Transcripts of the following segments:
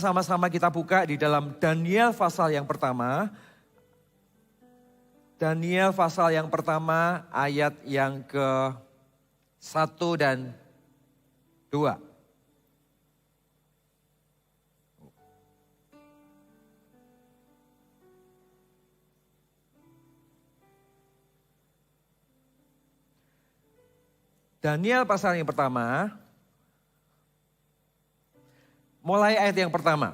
Sama-sama kita buka di dalam Daniel pasal yang pertama. Daniel pasal yang pertama ayat yang ke-1 dan 2. Daniel pasal yang pertama, mulai ayat yang pertama.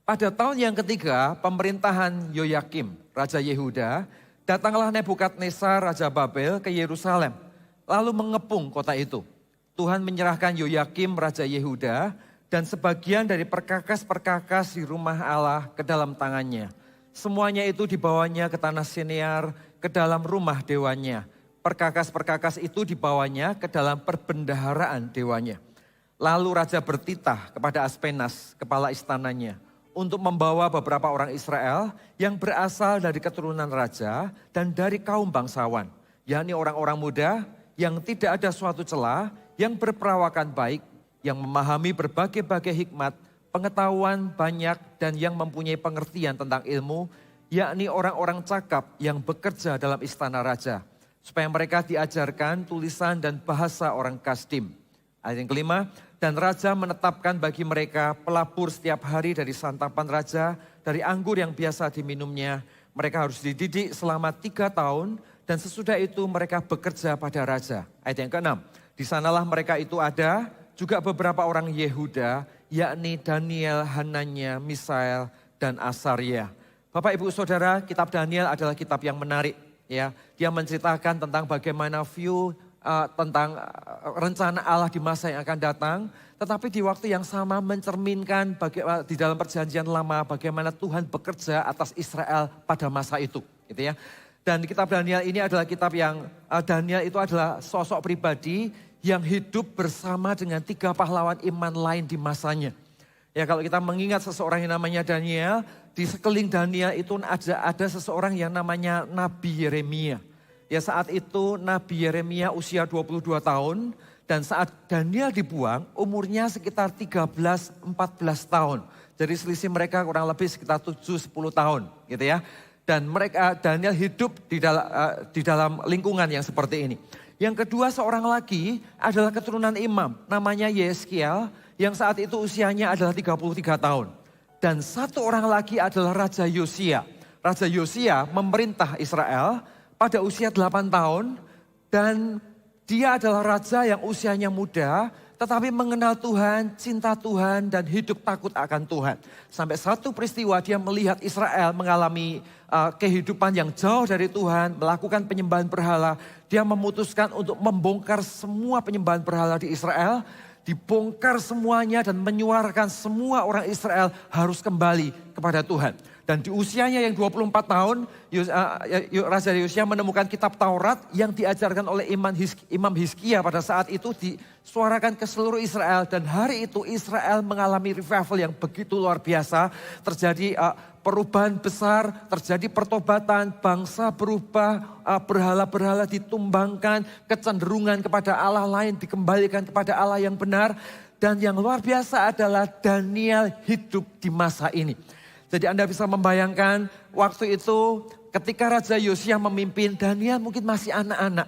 Pada tahun yang ketiga pemerintahan Yoyakim, Raja Yehuda, datanglah Nebukadnezar, Raja Babel ke Yerusalem, lalu mengepung kota itu. Tuhan menyerahkan Yoyakim, Raja Yehuda, dan sebagian dari perkakas-perkakas di rumah Allah ke dalam tangannya. Semuanya itu dibawanya ke tanah Sinear, ke dalam rumah dewanya. Perkakas-perkakas itu dibawanya ke dalam perbendaharaan dewanya. Lalu raja bertitah kepada Aspenas, kepala istananya, untuk membawa beberapa orang Israel yang berasal dari keturunan raja dan dari kaum bangsawan, yakni orang-orang muda yang tidak ada suatu celah, yang berperawakan baik, yang memahami berbagai-bagai hikmat, pengetahuan banyak dan yang mempunyai pengertian tentang ilmu, yakni orang-orang cakap yang bekerja dalam istana raja, supaya mereka diajarkan tulisan dan bahasa orang Kasdim. Ayat yang kelima, dan raja menetapkan bagi mereka pelabur setiap hari dari santapan raja, dari anggur yang biasa diminumnya. Mereka harus dididik selama 3 tahun, dan sesudah itu mereka bekerja pada raja. Ayat yang keenam, di sanalah mereka itu ada juga beberapa orang Yehuda, yakni Daniel, Hananya, Misael, dan Asaria. Bapak Ibu Saudara, kitab Daniel adalah kitab yang menarik. Ya, dia menceritakan tentang bagaimana view tentang rencana Allah di masa yang akan datang, tetapi di waktu yang sama mencerminkan di dalam perjanjian lama bagaimana Tuhan bekerja atas Israel pada masa itu, gitu ya. Dan kitab Daniel ini adalah kitab yang Daniel itu adalah sosok pribadi yang hidup bersama dengan 3 pahlawan iman lain di masanya. Ya, kalau kita mengingat seseorang yang namanya Daniel, di sekeliling Daniel itu ada seseorang yang namanya Nabi Yeremia. Ya, saat itu Nabi Yeremia usia 22 tahun dan saat Daniel dibuang umurnya sekitar 13-14 tahun. Jadi selisih mereka kurang lebih sekitar 7-10 tahun gitu ya. Dan Daniel hidup di dalam lingkungan yang seperti ini. Yang kedua seorang lagi adalah keturunan imam namanya Yeskiel yang saat itu usianya adalah 33 tahun. Dan satu orang lagi adalah Raja Yosia. Raja Yosia memerintah Israel pada usia 8 tahun dan dia adalah raja yang usianya muda tetapi mengenal Tuhan, cinta Tuhan dan hidup takut akan Tuhan. Sampai satu peristiwa dia melihat Israel mengalami kehidupan yang jauh dari Tuhan, melakukan penyembahan berhala. Dia memutuskan untuk membongkar semua penyembahan berhala di Israel. Dibongkar semuanya dan menyuarakan semua orang Israel harus kembali kepada Tuhan. Dan di usianya yang 24 tahun, Raja Yosia menemukan kitab Taurat yang diajarkan oleh Imam Hizkia pada saat itu disuarakan ke seluruh Israel. Dan hari itu Israel mengalami revival yang begitu luar biasa. Terjadi perubahan besar, terjadi pertobatan, bangsa berubah, berhala-berhala ditumbangkan, kecenderungan kepada Allah lain dikembalikan kepada Allah yang benar. Dan yang luar biasa adalah Daniel hidup di masa ini. Jadi Anda bisa membayangkan waktu itu ketika Raja Yosia memimpin, Daniel mungkin masih anak-anak.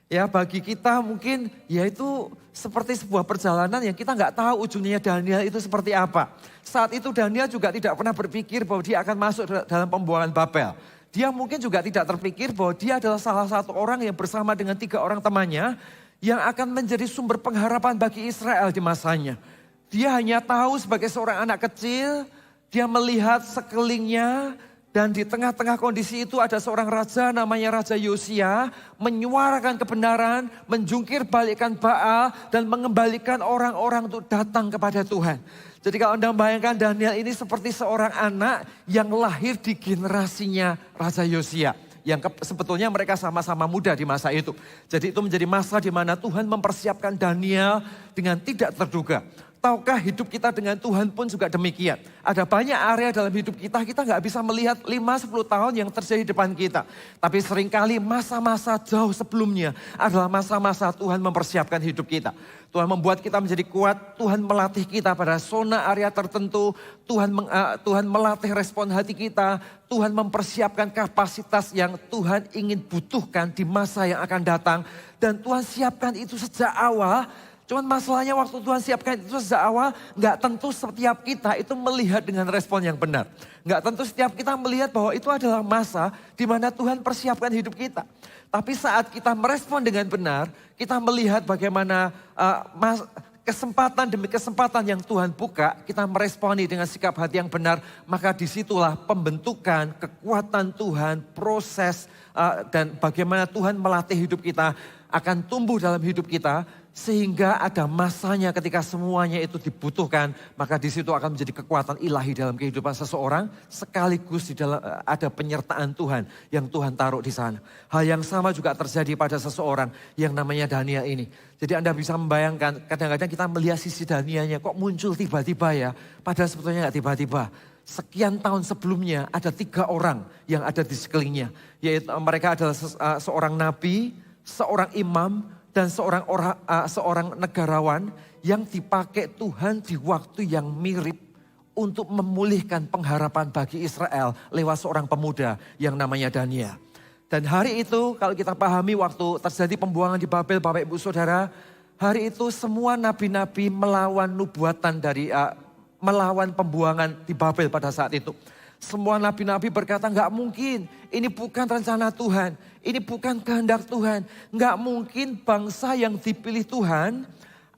Ya, bagi kita mungkin ya itu seperti sebuah perjalanan yang kita nggak tahu ujungnya Daniel itu seperti apa. Saat itu Daniel juga tidak pernah berpikir bahwa dia akan masuk dalam pembuangan Babel. Dia mungkin juga tidak terpikir bahwa dia adalah salah satu orang yang bersama dengan 3 orang temannya yang akan menjadi sumber pengharapan bagi Israel di masanya. Dia hanya tahu sebagai seorang anak kecil, dia melihat sekelilingnya dan di tengah-tengah kondisi itu ada seorang raja namanya Raja Yosia menyuarakan kebenaran, menjungkir balikkan Baal dan mengembalikan orang-orang untuk datang kepada Tuhan. Jadi kalau Anda membayangkan Daniel ini seperti seorang anak yang lahir di generasinya Raja Yosia. Yang sebetulnya mereka sama-sama muda di masa itu. Jadi itu menjadi masa di mana Tuhan mempersiapkan Daniel dengan tidak terduga. Ataukah hidup kita dengan Tuhan pun juga demikian. Ada banyak area dalam hidup kita nggak bisa melihat 5-10 tahun yang terjadi di depan kita. Tapi seringkali masa-masa jauh sebelumnya adalah masa-masa Tuhan mempersiapkan hidup kita. Tuhan membuat kita menjadi kuat, Tuhan melatih kita pada zona area tertentu, Tuhan melatih respon hati kita, Tuhan mempersiapkan kapasitas yang Tuhan ingin butuhkan di masa yang akan datang. Dan Tuhan siapkan itu sejak awal. Cuman masalahnya waktu Tuhan siapkan itu sejak awal, nggak tentu setiap kita itu melihat dengan respon yang benar. Nggak tentu setiap kita melihat bahwa itu adalah masa di mana Tuhan persiapkan hidup kita. Tapi saat kita merespon dengan benar, kita melihat bagaimana kesempatan demi kesempatan yang Tuhan buka, kita meresponi dengan sikap hati yang benar, maka disitulah pembentukan, kekuatan Tuhan, proses dan bagaimana Tuhan melatih hidup kita akan tumbuh dalam hidup kita. Sehingga ada masanya ketika semuanya itu dibutuhkan, maka di situ akan menjadi kekuatan ilahi dalam kehidupan seseorang, sekaligus di dalam ada penyertaan Tuhan yang Tuhan taruh di sana. Hal yang sama juga terjadi pada seseorang yang namanya Daniel ini. Jadi Anda bisa membayangkan, kadang-kadang kita melihat sisi Danielnya kok muncul tiba-tiba ya, padahal sebetulnya nggak tiba-tiba. Sekian tahun sebelumnya ada 3 orang yang ada di sekelilingnya, yaitu mereka adalah seorang nabi, seorang imam, dan seorang negarawan yang dipakai Tuhan di waktu yang mirip untuk memulihkan pengharapan bagi Israel lewat seorang pemuda yang namanya Daniel. Dan hari itu kalau kita pahami waktu terjadi pembuangan di Babel, Bapak Ibu Saudara, hari itu semua nabi-nabi melawan nubuatan melawan pembuangan di Babel pada saat itu. Semua nabi-nabi berkata nggak mungkin, ini bukan rencana Tuhan, ini bukan kehendak Tuhan. Nggak mungkin bangsa yang dipilih Tuhan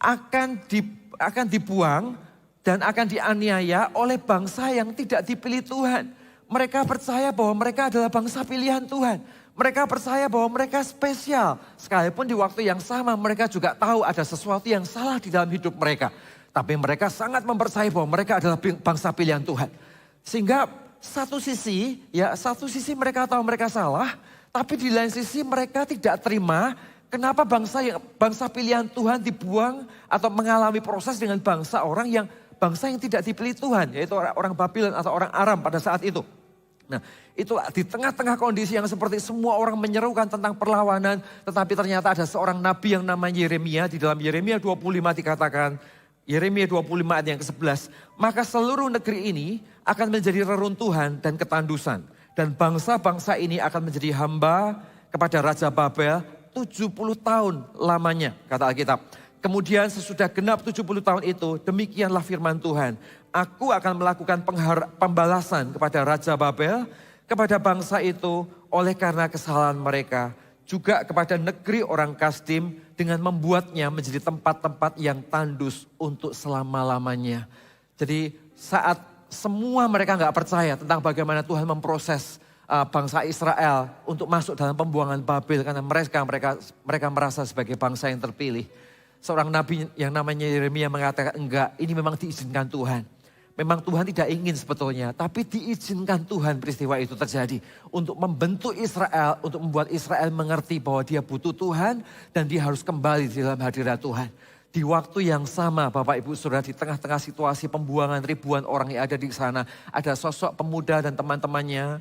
akan dibuang dan akan dianiaya oleh bangsa yang tidak dipilih Tuhan. Mereka percaya bahwa mereka adalah bangsa pilihan Tuhan. Mereka percaya bahwa mereka spesial. Sekalipun di waktu yang sama mereka juga tahu ada sesuatu yang salah di dalam hidup mereka. Tapi mereka sangat mempercayai bahwa mereka adalah bangsa pilihan Tuhan. Sehingga satu sisi mereka tahu mereka salah, tapi di lain sisi mereka tidak terima kenapa bangsa pilihan Tuhan dibuang atau mengalami proses dengan bangsa yang tidak dipilih Tuhan, yaitu orang Babylon atau orang Aram pada saat itu. Nah, itulah di tengah-tengah kondisi yang seperti semua orang menyerukan tentang perlawanan, tetapi ternyata ada seorang nabi yang namanya Yeremia. Di dalam Yeremia 25 dikatakan, Yeremia 25 ayat yang ke-11, maka seluruh negeri ini akan menjadi reruntuhan dan ketandusan. Dan bangsa-bangsa ini akan menjadi hamba kepada Raja Babel 70 tahun lamanya, kata Alkitab. Kemudian sesudah genap 70 tahun itu, demikianlah firman Tuhan. Aku akan melakukan pembalasan kepada Raja Babel, kepada bangsa itu oleh karena kesalahan mereka. Juga kepada negeri orang Kasdim dengan membuatnya menjadi tempat-tempat yang tandus untuk selama-lamanya. Jadi saat semua mereka nggak percaya tentang bagaimana Tuhan memproses bangsa Israel untuk masuk dalam pembuangan Babel karena mereka merasa sebagai bangsa yang terpilih. Seorang nabi yang namanya Yeremia mengatakan enggak, ini memang diizinkan Tuhan. Memang Tuhan tidak ingin sebetulnya, tapi diizinkan Tuhan peristiwa itu terjadi. Untuk membentuk Israel, untuk membuat Israel mengerti bahwa dia butuh Tuhan dan dia harus kembali di dalam hadirat Tuhan. Di waktu yang sama Bapak Ibu Saudara, di tengah-tengah situasi pembuangan ribuan orang yang ada di sana, ada sosok pemuda dan teman-temannya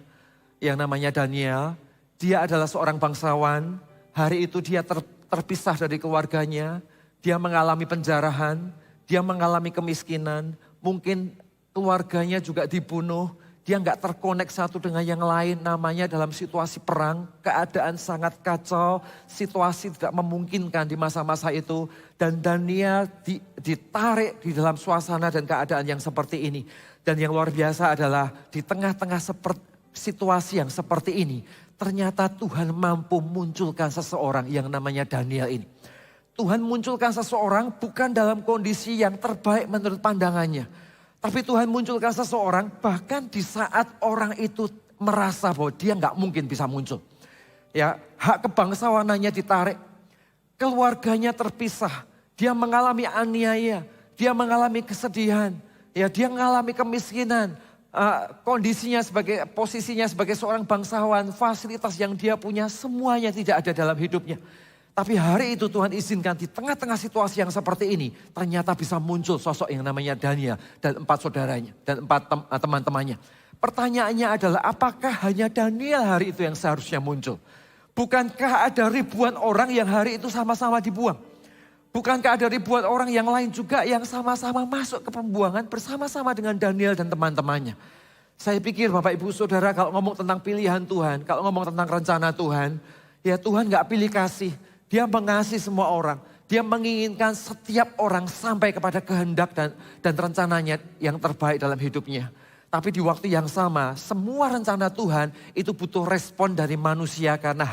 yang namanya Daniel. Dia adalah seorang bangsawan, hari itu dia terpisah dari keluarganya, dia mengalami penjarahan, dia mengalami kemiskinan, mungkin keluarganya juga dibunuh, dia nggak terkonek satu dengan yang lain, namanya dalam situasi perang, keadaan sangat kacau, situasi tidak memungkinkan di masa-masa itu. Dan Daniel ditarik di dalam suasana dan keadaan yang seperti ini. Dan yang luar biasa adalah di tengah-tengah situasi yang seperti ini, ternyata Tuhan mampu munculkan seseorang yang namanya Daniel ini. Tuhan munculkan seseorang bukan dalam kondisi yang terbaik menurut pandangannya. Tapi Tuhan munculkan seseorang bahkan di saat orang itu merasa bahwa dia nggak mungkin bisa muncul. Ya, hak kebangsawanannya ditarik, keluarganya terpisah, dia mengalami aniaya, dia mengalami kesedihan, ya dia mengalami kemiskinan, posisinya sebagai seorang bangsawan, fasilitas yang dia punya semuanya tidak ada dalam hidupnya. Tapi hari itu Tuhan izinkan di tengah-tengah situasi yang seperti ini, ternyata bisa muncul sosok yang namanya Daniel dan 4 saudaranya dan 4 teman-temannya. Pertanyaannya adalah apakah hanya Daniel hari itu yang seharusnya muncul? Bukankah ada ribuan orang yang hari itu sama-sama dibuang? Bukankah ada ribuan orang yang lain juga yang sama-sama masuk ke pembuangan bersama-sama dengan Daniel dan teman-temannya? Saya pikir Bapak Ibu Saudara kalau ngomong tentang pilihan Tuhan, kalau ngomong tentang rencana Tuhan, ya Tuhan gak pilih kasih. Dia mengasihi semua orang. Dia menginginkan setiap orang sampai kepada kehendak dan rencananya yang terbaik dalam hidupnya. Tapi di waktu yang sama, semua rencana Tuhan itu butuh respon dari manusia karena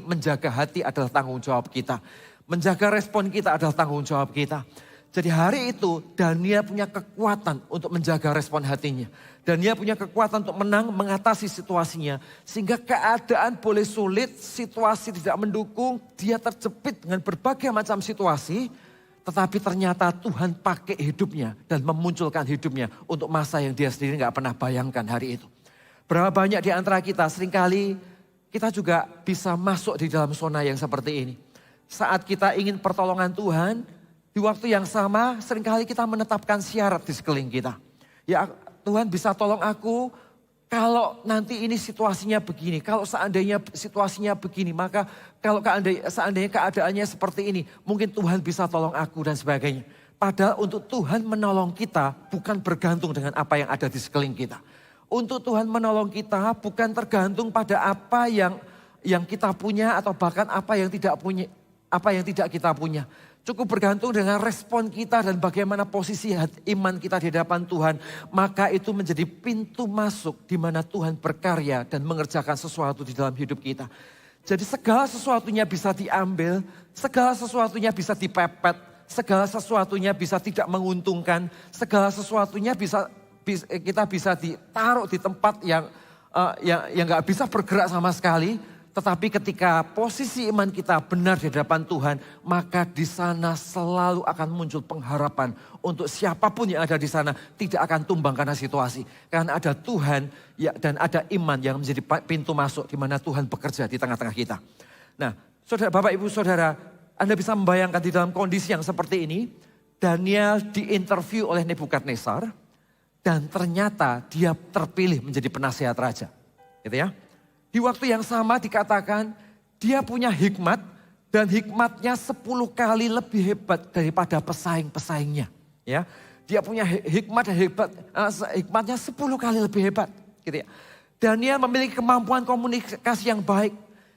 menjaga hati adalah tanggung jawab kita. Menjaga respon kita adalah tanggung jawab kita. Jadi hari itu Daniel punya kekuatan untuk menjaga respon hatinya. Daniel punya kekuatan untuk mengatasi situasinya. Sehingga keadaan boleh sulit, situasi tidak mendukung, dia terjepit dengan berbagai macam situasi. Tetapi ternyata Tuhan pakai hidupnya dan memunculkan hidupnya untuk masa yang dia sendiri gak pernah bayangkan hari itu. Berapa banyak di antara kita seringkali kita juga bisa masuk di dalam zona yang seperti ini. Saat kita ingin pertolongan Tuhan, di waktu yang sama seringkali kita menetapkan syarat di sekeliling kita. Ya Tuhan bisa tolong aku kalau nanti ini situasinya begini. Kalau seandainya situasinya begini, maka kalau seandainya keadaannya seperti ini, mungkin Tuhan bisa tolong aku dan sebagainya. Padahal untuk Tuhan menolong kita bukan bergantung dengan apa yang ada di sekeliling kita. Untuk Tuhan menolong kita bukan tergantung pada apa yang kita punya atau bahkan apa yang tidak kita punya. Cukup bergantung dengan respon kita dan bagaimana posisi iman kita di hadapan Tuhan. Maka itu menjadi pintu masuk di mana Tuhan berkarya dan mengerjakan sesuatu di dalam hidup kita. Jadi segala sesuatunya bisa diambil, segala sesuatunya bisa dipepet, segala sesuatunya bisa tidak menguntungkan, segala sesuatunya kita bisa ditaruh di tempat yang gak bisa bergerak sama sekali. Tetapi ketika posisi iman kita benar di hadapan Tuhan, maka di sana selalu akan muncul pengharapan untuk siapapun yang ada di sana tidak akan tumbang karena situasi. Karena ada Tuhan dan ada iman yang menjadi pintu masuk di mana Tuhan bekerja di tengah-tengah kita. Nah, saudara, Bapak Ibu Saudara, Anda bisa membayangkan di dalam kondisi yang seperti ini, Daniel diinterview oleh Nebukadnezar dan ternyata dia terpilih menjadi penasihat raja. Gitu ya. Di waktu yang sama dikatakan dia punya hikmat dan hikmatnya 10 kali lebih hebat daripada pesaing-pesaingnya. Ya, dia punya hikmat dan hikmatnya 10 kali lebih hebat. Gitu ya. Daniel memiliki kemampuan komunikasi yang baik.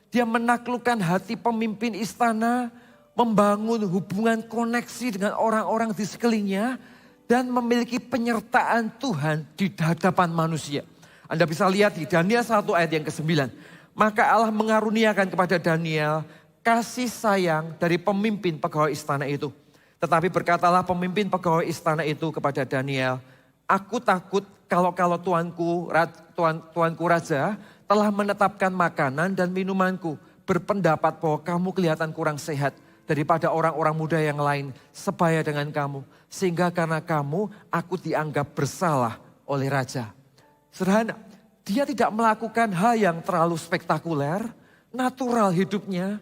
Dia menaklukkan hati pemimpin istana, membangun hubungan koneksi dengan orang-orang di sekelilingnya dan memiliki penyertaan Tuhan di hadapan manusia. Anda bisa lihat di Daniel 1 ayat yang ke-9. Maka Allah mengaruniakan kepada Daniel kasih sayang dari pemimpin pegawai istana itu. Tetapi berkatalah pemimpin pegawai istana itu kepada Daniel, aku takut kalau tuanku raja telah menetapkan makanan dan minumanku, berpendapat bahwa kamu kelihatan kurang sehat daripada orang-orang muda yang lain sebaya dengan kamu. Sehingga karena kamu aku dianggap bersalah oleh raja. Sederhana, dia tidak melakukan hal yang terlalu spektakuler, natural hidupnya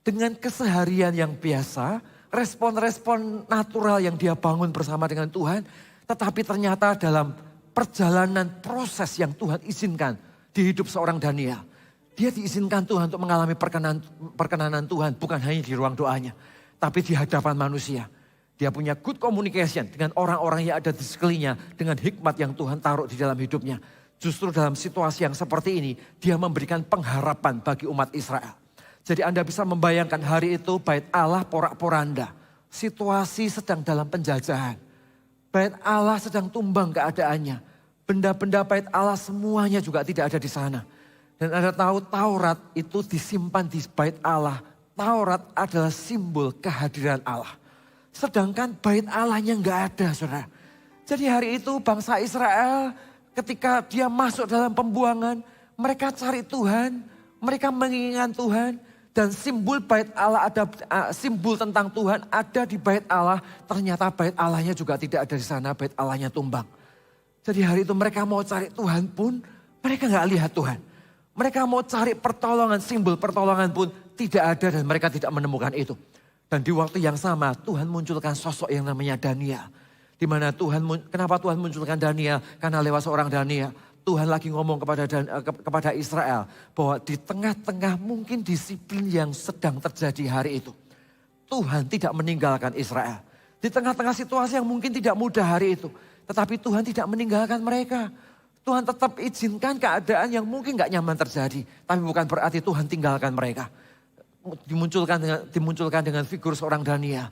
dengan keseharian yang biasa, respon-respon natural yang dia bangun bersama dengan Tuhan. Tetapi ternyata dalam perjalanan proses yang Tuhan izinkan di hidup seorang Daniel. Dia diizinkan Tuhan untuk mengalami perkenanan Tuhan bukan hanya di ruang doanya. Tapi di hadapan manusia. Dia punya good communication dengan orang-orang yang ada di sekelilingnya. Dengan hikmat yang Tuhan taruh di dalam hidupnya. Justru dalam situasi yang seperti ini, dia memberikan pengharapan bagi umat Israel. Jadi Anda bisa membayangkan hari itu bait Allah porak-poranda. Situasi sedang dalam penjajahan. Bait Allah sedang tumbang keadaannya. Benda-benda bait Allah semuanya juga tidak ada di sana. Dan Anda tahu Taurat itu disimpan di bait Allah. Taurat adalah simbol kehadiran Allah. Sedangkan bait Allahnya nggak ada, saudara. Jadi hari itu bangsa Israel ketika dia masuk dalam pembuangan, mereka cari Tuhan, mereka menginginkan Tuhan. Dan simbol bait Allah simbol tentang Tuhan ada di bait Allah. Ternyata bait Allahnya juga tidak ada di sana, bait Allahnya tumbang. Jadi hari itu mereka mau cari Tuhan pun mereka nggak lihat Tuhan. Mereka mau cari pertolongan, simbol pertolongan pun tidak ada dan mereka tidak menemukan itu. Dan di waktu yang sama Tuhan munculkan sosok yang namanya Daniel. Di mana kenapa Tuhan munculkan Daniel? Karena lewat seorang Daniel, Tuhan lagi ngomong kepada Israel bahwa di tengah-tengah mungkin disiplin yang sedang terjadi hari itu, Tuhan tidak meninggalkan Israel. Di tengah-tengah situasi yang mungkin tidak mudah hari itu, tetapi Tuhan tidak meninggalkan mereka. Tuhan tetap izinkan keadaan yang mungkin gak nyaman terjadi, tapi bukan berarti Tuhan tinggalkan mereka. Dimunculkan dengan figur seorang Daniel,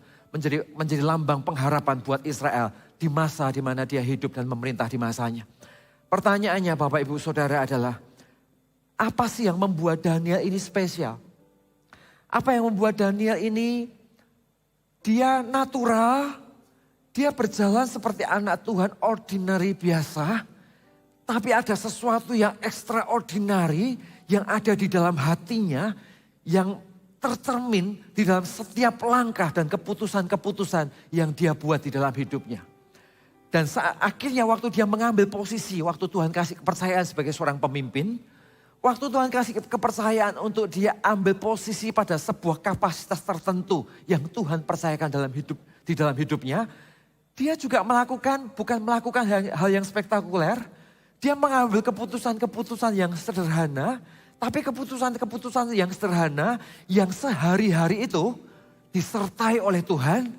menjadi lambang pengharapan buat Israel di masa di mana dia hidup dan memerintah di masanya. Pertanyaannya Bapak Ibu Saudara adalah, apa sih yang membuat Daniel ini spesial? Apa yang membuat Daniel ini, dia natural, dia berjalan seperti anak Tuhan ordinary biasa, tapi ada sesuatu yang extraordinary yang ada di dalam hatinya, yang tercermin di dalam setiap langkah dan keputusan-keputusan yang dia buat di dalam hidupnya. Dan akhirnya waktu dia mengambil posisi, waktu Tuhan kasih kepercayaan sebagai seorang pemimpin, waktu Tuhan kasih kepercayaan untuk dia ambil posisi pada sebuah kapasitas tertentu yang Tuhan percayakan di dalam hidupnya, dia juga bukan melakukan hal yang spektakuler, dia mengambil keputusan-keputusan yang sederhana, tapi keputusan-keputusan yang sederhana yang sehari-hari itu disertai oleh Tuhan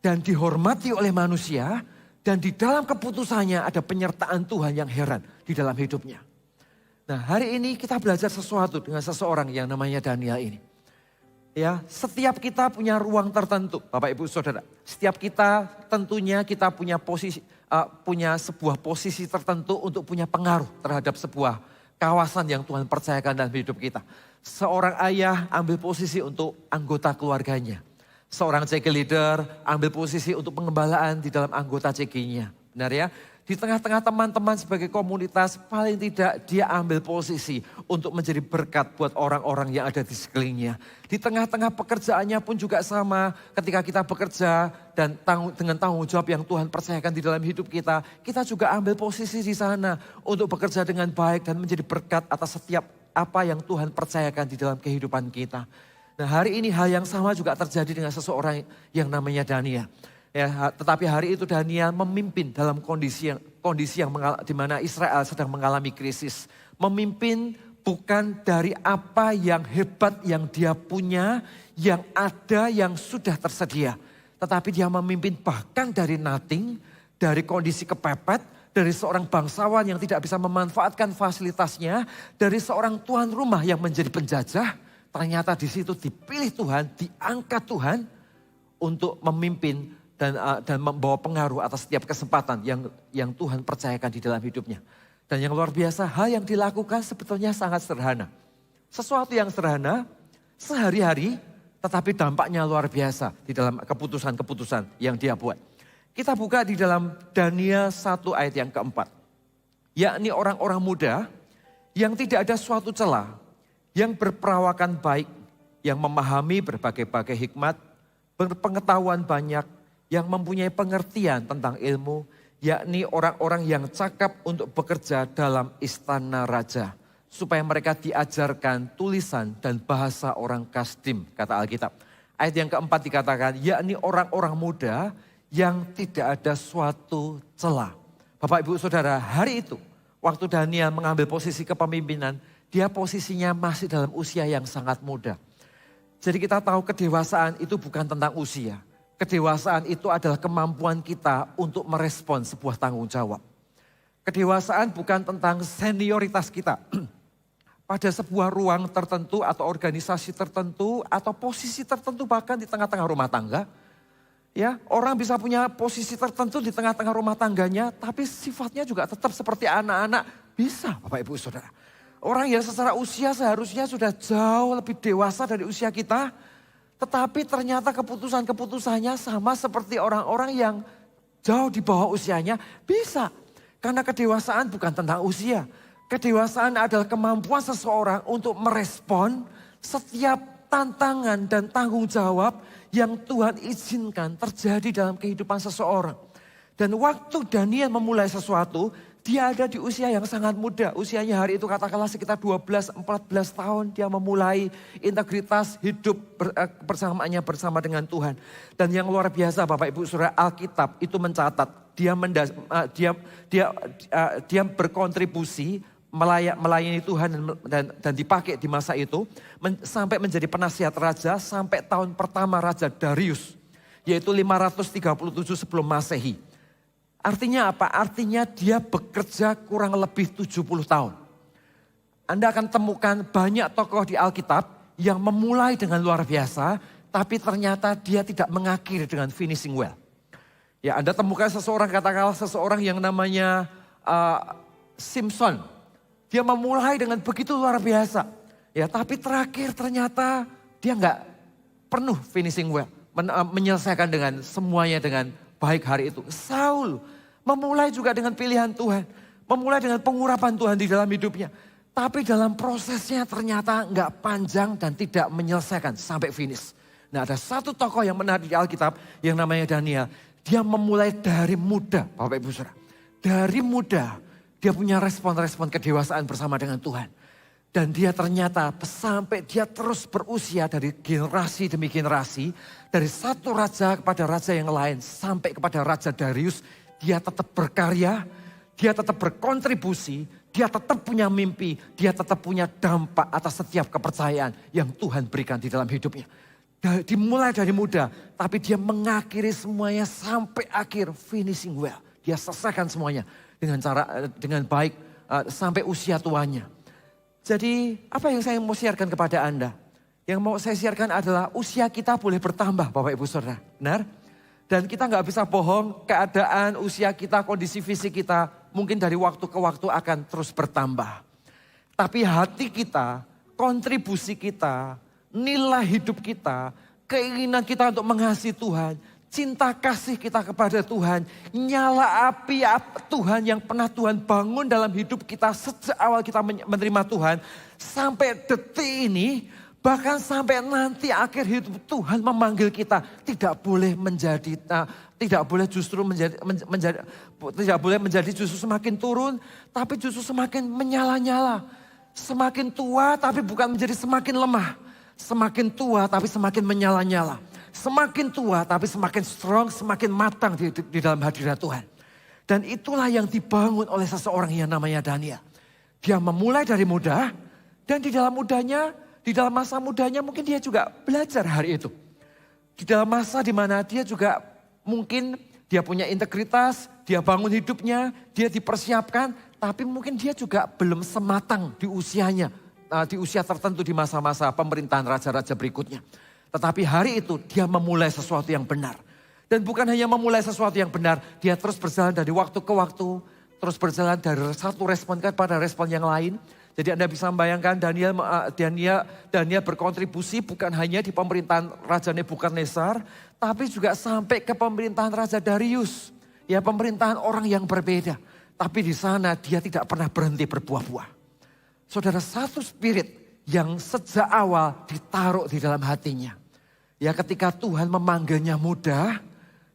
dan dihormati oleh manusia, dan di dalam keputusannya ada penyertaan Tuhan yang heran di dalam hidupnya. Nah, hari ini kita belajar sesuatu dengan seseorang yang namanya Daniel ini. Ya, setiap kita punya ruang tertentu, Bapak Ibu Saudara. Setiap kita tentunya kita punya sebuah posisi tertentu untuk punya pengaruh terhadap sebuah kawasan yang Tuhan percayakan dalam hidup kita. Seorang ayah ambil posisi untuk anggota keluarganya. Seorang CG leader ambil posisi untuk pengembalaan di dalam anggota CG-nya. Benar ya? Di tengah-tengah teman-teman sebagai komunitas, paling tidak dia ambil posisi untuk menjadi berkat buat orang-orang yang ada di sekelilingnya. Di tengah-tengah pekerjaannya pun juga sama, ketika kita bekerja dan dengan tanggung jawab yang Tuhan percayakan di dalam hidup kita, kita juga ambil posisi di sana untuk bekerja dengan baik dan menjadi berkat atas setiap apa yang Tuhan percayakan di dalam kehidupan kita. Nah, hari ini hal yang sama juga terjadi dengan seseorang yang namanya Daniel. Ya, tetapi hari itu Daniel memimpin dalam kondisi yang di mana Israel sedang mengalami krisis. Memimpin bukan dari apa yang hebat yang dia punya, yang ada, yang sudah tersedia. Tetapi dia memimpin bahkan dari nothing, dari kondisi kepepet, dari seorang bangsawan yang tidak bisa memanfaatkan fasilitasnya, dari seorang tuan rumah yang menjadi penjajah. Ternyata di situ dipilih Tuhan, diangkat Tuhan untuk memimpin dan membawa pengaruh atas setiap kesempatan yang Tuhan percayakan di dalam hidupnya. Dan yang luar biasa, hal yang dilakukan sebetulnya sangat sederhana. Sesuatu yang sederhana, sehari-hari, tetapi dampaknya luar biasa di dalam keputusan-keputusan yang dia buat. Kita buka di dalam Daniel 1 ayat yang keempat. Yakni orang-orang muda yang tidak ada suatu celah, yang berperawakan baik, yang memahami berbagai-bagai hikmat, berpengetahuan banyak, yang mempunyai pengertian tentang ilmu, yakni orang-orang yang cakap untuk bekerja dalam istana raja, supaya mereka diajarkan tulisan dan bahasa orang Kasdim, kata Alkitab. Ayat yang keempat dikatakan, yakni orang-orang muda yang tidak ada suatu celah. Bapak Ibu Saudara, hari itu waktu Daniel mengambil posisi kepemimpinan, dia posisinya masih dalam usia yang sangat muda. Jadi kita tahu kedewasaan itu bukan tentang usia. Kedewasaan itu adalah kemampuan kita untuk merespon sebuah tanggung jawab. Kedewasaan bukan tentang senioritas kita. Pada sebuah ruang tertentu atau organisasi tertentu atau posisi tertentu bahkan di tengah-tengah rumah tangga. Ya, orang bisa punya posisi tertentu di tengah-tengah rumah tangganya, tapi sifatnya juga tetap seperti anak-anak. Bisa Bapak Ibu Saudara. Orang yang secara usia seharusnya sudah jauh lebih dewasa dari usia kita, tetapi ternyata keputusan-keputusannya sama seperti orang-orang yang jauh di bawah usianya. Bisa. Karena kedewasaan bukan tentang usia. Kedewasaan adalah kemampuan seseorang untuk merespon setiap tantangan dan tanggung jawab yang Tuhan izinkan terjadi dalam kehidupan seseorang. Dan waktu Daniel memulai sesuatu, dia ada di usia yang sangat muda. Usianya hari itu katakanlah sekitar 12-14 tahun. Dia memulai integritas hidup bersamaannya bersama dengan Tuhan. Dan yang luar biasa Bapak Ibu Saudara, Alkitab itu mencatat. Dia berkontribusi melayani Tuhan dan dipakai di masa itu. Sampai menjadi penasihat raja sampai tahun pertama Raja Darius. Yaitu 537 sebelum Masehi. Artinya apa? Artinya dia bekerja kurang lebih 70 tahun. Anda akan temukan banyak tokoh di Alkitab yang memulai dengan luar biasa, tapi ternyata dia tidak mengakhiri dengan finishing well. Ya, Anda temukan katakanlah seseorang yang namanya Simpson. Dia memulai dengan begitu luar biasa. Ya, tapi terakhir ternyata dia nggak penuh finishing well. Menyelesaikan dengan semuanya dengan baik hari itu. Saul memulai juga dengan pilihan Tuhan. Memulai dengan pengurapan Tuhan di dalam hidupnya. Tapi dalam prosesnya ternyata nggak panjang dan tidak menyelesaikan sampai finish. Nah, ada satu tokoh yang menarik di Alkitab yang namanya Daniel. Dia memulai dari muda, Bapak Ibu Saudara. Dari muda dia punya respon-respon kedewasaan bersama dengan Tuhan. Dan dia ternyata sampai dia terus berusia dari generasi demi generasi. Dari satu raja kepada raja yang lain sampai kepada Raja Darius. Dia tetap berkarya, dia tetap berkontribusi, dia tetap punya mimpi, dia tetap punya dampak atas setiap kepercayaan yang Tuhan berikan di dalam hidupnya. Dimulai dari muda, tapi dia mengakhiri semuanya sampai akhir, finishing well. Dia selesaikan semuanya dengan baik sampai usia tuanya. Jadi apa yang saya mau siarkan kepada Anda? Yang mau saya siarkan adalah usia kita boleh bertambah Bapak Ibu Saudara. Benar? Dan kita nggak bisa bohong, keadaan usia kita, kondisi fisik kita mungkin dari waktu ke waktu akan terus bertambah. Tapi hati kita, kontribusi kita, nilai hidup kita, keinginan kita untuk mengasihi Tuhan, cinta kasih kita kepada Tuhan, nyala api Tuhan yang pernah Tuhan bangun dalam hidup kita sejak awal kita menerima Tuhan, sampai detik ini, bahkan sampai nanti akhir hidup Tuhan memanggil kita, tidak boleh justru semakin turun, tapi justru semakin menyala-nyala. Semakin tua tapi bukan menjadi semakin lemah. Semakin tua tapi semakin menyala-nyala. Semakin tua tapi semakin strong, semakin matang di dalam hadirat Tuhan. Dan itulah yang dibangun oleh seseorang yang namanya Daniel. Dia memulai dari muda dan di dalam masa mudanya mungkin dia juga belajar hari itu. Di dalam masa di mana dia juga mungkin dia punya integritas, dia bangun hidupnya, dia dipersiapkan. Tapi mungkin dia juga belum sematang di usianya. Di usia tertentu di masa-masa pemerintahan raja-raja berikutnya. Tetapi hari itu dia memulai sesuatu yang benar. Dan bukan hanya memulai sesuatu yang benar, dia terus berjalan dari waktu ke waktu. Terus berjalan dari satu respon kepada respon yang lain. Jadi Anda bisa membayangkan Daniel berkontribusi bukan hanya di pemerintahan Raja Nebukadnezar, tapi juga sampai ke pemerintahan Raja Darius. Ya, pemerintahan orang yang berbeda. Tapi di sana dia tidak pernah berhenti berbuah-buah. Saudara, satu spirit yang sejak awal ditaruh di dalam hatinya. Ya, ketika Tuhan memanggilnya muda,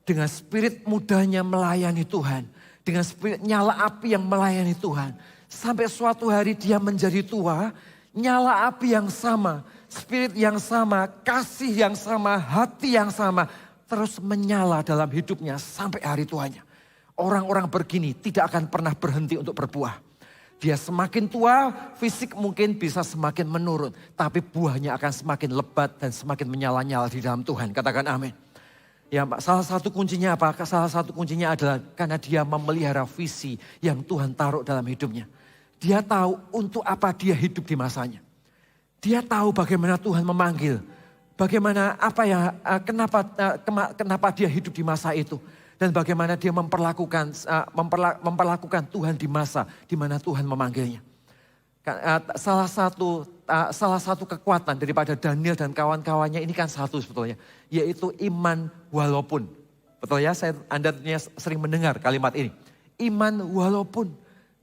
dengan spirit mudanya melayani Tuhan. Dengan spirit nyala api yang melayani Tuhan. Sampai suatu hari dia menjadi tua, nyala api yang sama, spirit yang sama, kasih yang sama, hati yang sama. Terus menyala dalam hidupnya sampai hari tuanya. Orang-orang begini tidak akan pernah berhenti untuk berbuah. Dia semakin tua, fisik mungkin bisa semakin menurun. Tapi buahnya akan semakin lebat dan semakin menyala-nyala di dalam Tuhan. Katakan amin. Ya, salah satu kuncinya apa? Salah satu kuncinya adalah karena dia memelihara visi yang Tuhan taruh dalam hidupnya. Dia tahu untuk apa dia hidup di masanya. Dia tahu bagaimana Tuhan memanggil. Bagaimana kenapa dia hidup di masa itu. Dan bagaimana dia memperlakukan Tuhan di masa di mana Tuhan memanggilnya. Salah satu kekuatan daripada Daniel dan kawan-kawannya ini kan satu sebetulnya. Yaitu iman walaupun. Betul ya, Anda sering mendengar kalimat ini. Iman walaupun.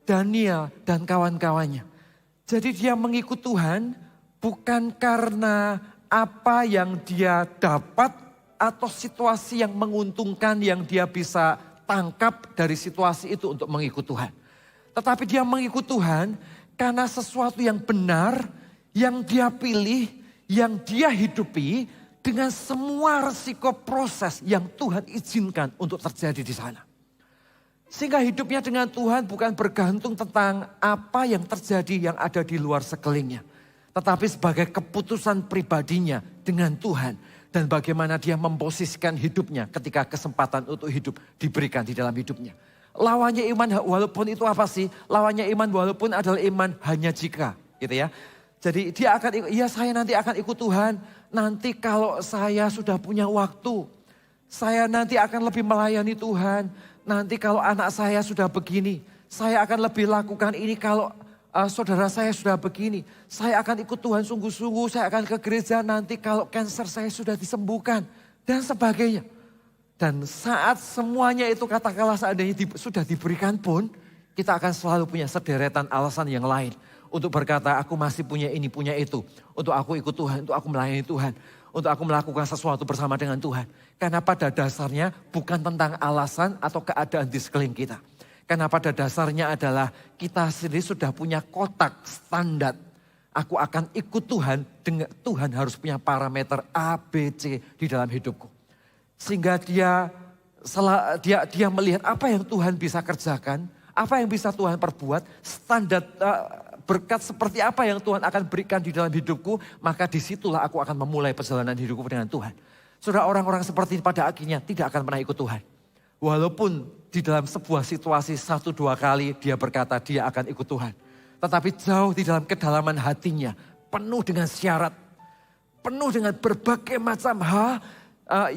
Daniel dan kawan-kawannya. Jadi dia mengikut Tuhan bukan karena apa yang dia dapat atau situasi yang menguntungkan yang dia bisa tertangkap dari situasi itu untuk mengikut Tuhan. Tetapi dia mengikut Tuhan karena sesuatu yang benar, yang dia pilih, yang dia hidupi dengan semua resiko proses yang Tuhan izinkan untuk terjadi di sana. Sehingga hidupnya dengan Tuhan bukan bergantung tentang apa yang terjadi yang ada di luar sekelilingnya. Tetapi sebagai keputusan pribadinya dengan Tuhan. Dan bagaimana dia memposisikan hidupnya ketika kesempatan untuk hidup diberikan di dalam hidupnya. Lawannya iman walaupun itu apa sih? Lawannya iman walaupun adalah iman hanya jika. Gitu ya. Jadi dia akan, ya saya nanti akan ikut Tuhan. Nanti kalau saya sudah punya waktu. Saya nanti akan lebih melayani Tuhan. Nanti kalau anak saya sudah begini, saya akan lebih lakukan ini kalau saudara saya sudah begini. Saya akan ikut Tuhan sungguh-sungguh, saya akan ke gereja nanti kalau kanker saya sudah disembuhkan. Dan sebagainya. Dan saat semuanya itu katakanlah seandainya sudah diberikan pun, kita akan selalu punya sederetan alasan yang lain. Untuk berkata aku masih punya ini, punya itu. Untuk aku ikut Tuhan, untuk aku melayani Tuhan. Untuk aku melakukan sesuatu bersama dengan Tuhan. Karena pada dasarnya bukan tentang alasan atau keadaan di sekeliling kita. Karena pada dasarnya adalah kita sendiri sudah punya kotak standar. Aku akan ikut Tuhan, dengan Tuhan harus punya parameter A, B, C di dalam hidupku. Sehingga dia melihat apa yang Tuhan bisa kerjakan, apa yang bisa Tuhan perbuat, standar berkat seperti apa yang Tuhan akan berikan di dalam hidupku, maka disitulah aku akan memulai perjalanan hidupku dengan Tuhan. Saudara, orang-orang seperti ini pada akhirnya tidak akan pernah ikut Tuhan. Walaupun di dalam sebuah situasi 1-2 kali dia berkata dia akan ikut Tuhan. Tetapi jauh di dalam kedalaman hatinya, penuh dengan syarat, penuh dengan berbagai macam hal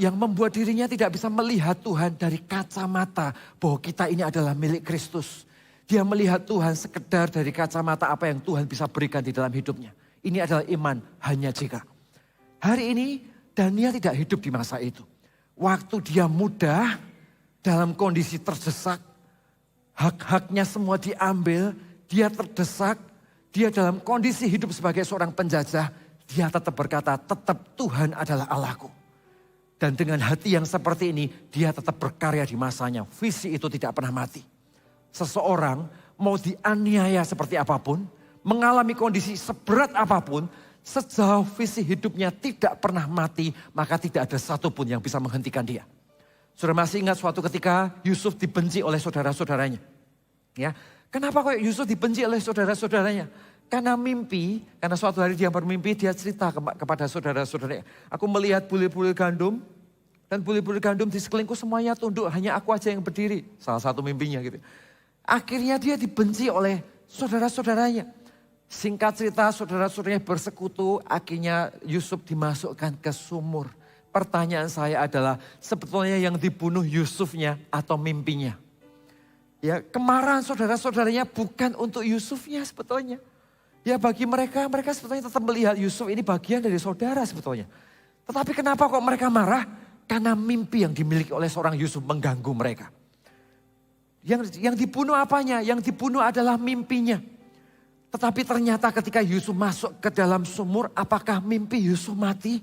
yang membuat dirinya tidak bisa melihat Tuhan dari kacamata bahwa kita ini adalah milik Kristus. Dia melihat Tuhan sekedar dari kacamata apa yang Tuhan bisa berikan di dalam hidupnya. Ini adalah iman hanya jika. Hari ini Daniel tidak hidup di masa itu. Waktu dia muda, dalam kondisi terdesak, hak-haknya semua diambil, dia terdesak, dia dalam kondisi hidup sebagai seorang penjajah, dia tetap berkata, tetap Tuhan adalah Allahku. Dan dengan hati yang seperti ini, dia tetap berkarya di masanya. Visi itu tidak pernah mati. Seseorang mau dianiaya seperti apapun, mengalami kondisi seberat apapun, sejauh visi hidupnya tidak pernah mati, maka tidak ada satupun yang bisa menghentikan dia. Saudara masih ingat suatu ketika Yusuf dibenci oleh saudara-saudaranya. Ya, kenapa kok Yusuf dibenci oleh saudara-saudaranya? Karena mimpi, karena suatu hari dia bermimpi, dia cerita kepada saudara-saudaranya. Aku melihat bulir-bulir gandum, dan bulir-bulir gandum di sekelilingku semuanya tunduk, hanya aku aja yang berdiri. Salah satu mimpinya gitu. Akhirnya dia dibenci oleh saudara-saudaranya. Singkat cerita saudara-saudaranya bersekutu, akhirnya Yusuf dimasukkan ke sumur. Pertanyaan saya adalah sebetulnya yang dibunuh Yusufnya atau mimpinya? Ya, kemarahan saudara-saudaranya bukan untuk Yusufnya sebetulnya. Ya bagi mereka sebetulnya tetap melihat Yusuf ini bagian dari saudara sebetulnya. Tetapi kenapa kok mereka marah? Karena mimpi yang dimiliki oleh seorang Yusuf mengganggu mereka. Yang dibunuh apanya? Yang dibunuh adalah mimpinya. Tetapi ternyata ketika Yusuf masuk ke dalam sumur, apakah mimpi Yusuf mati?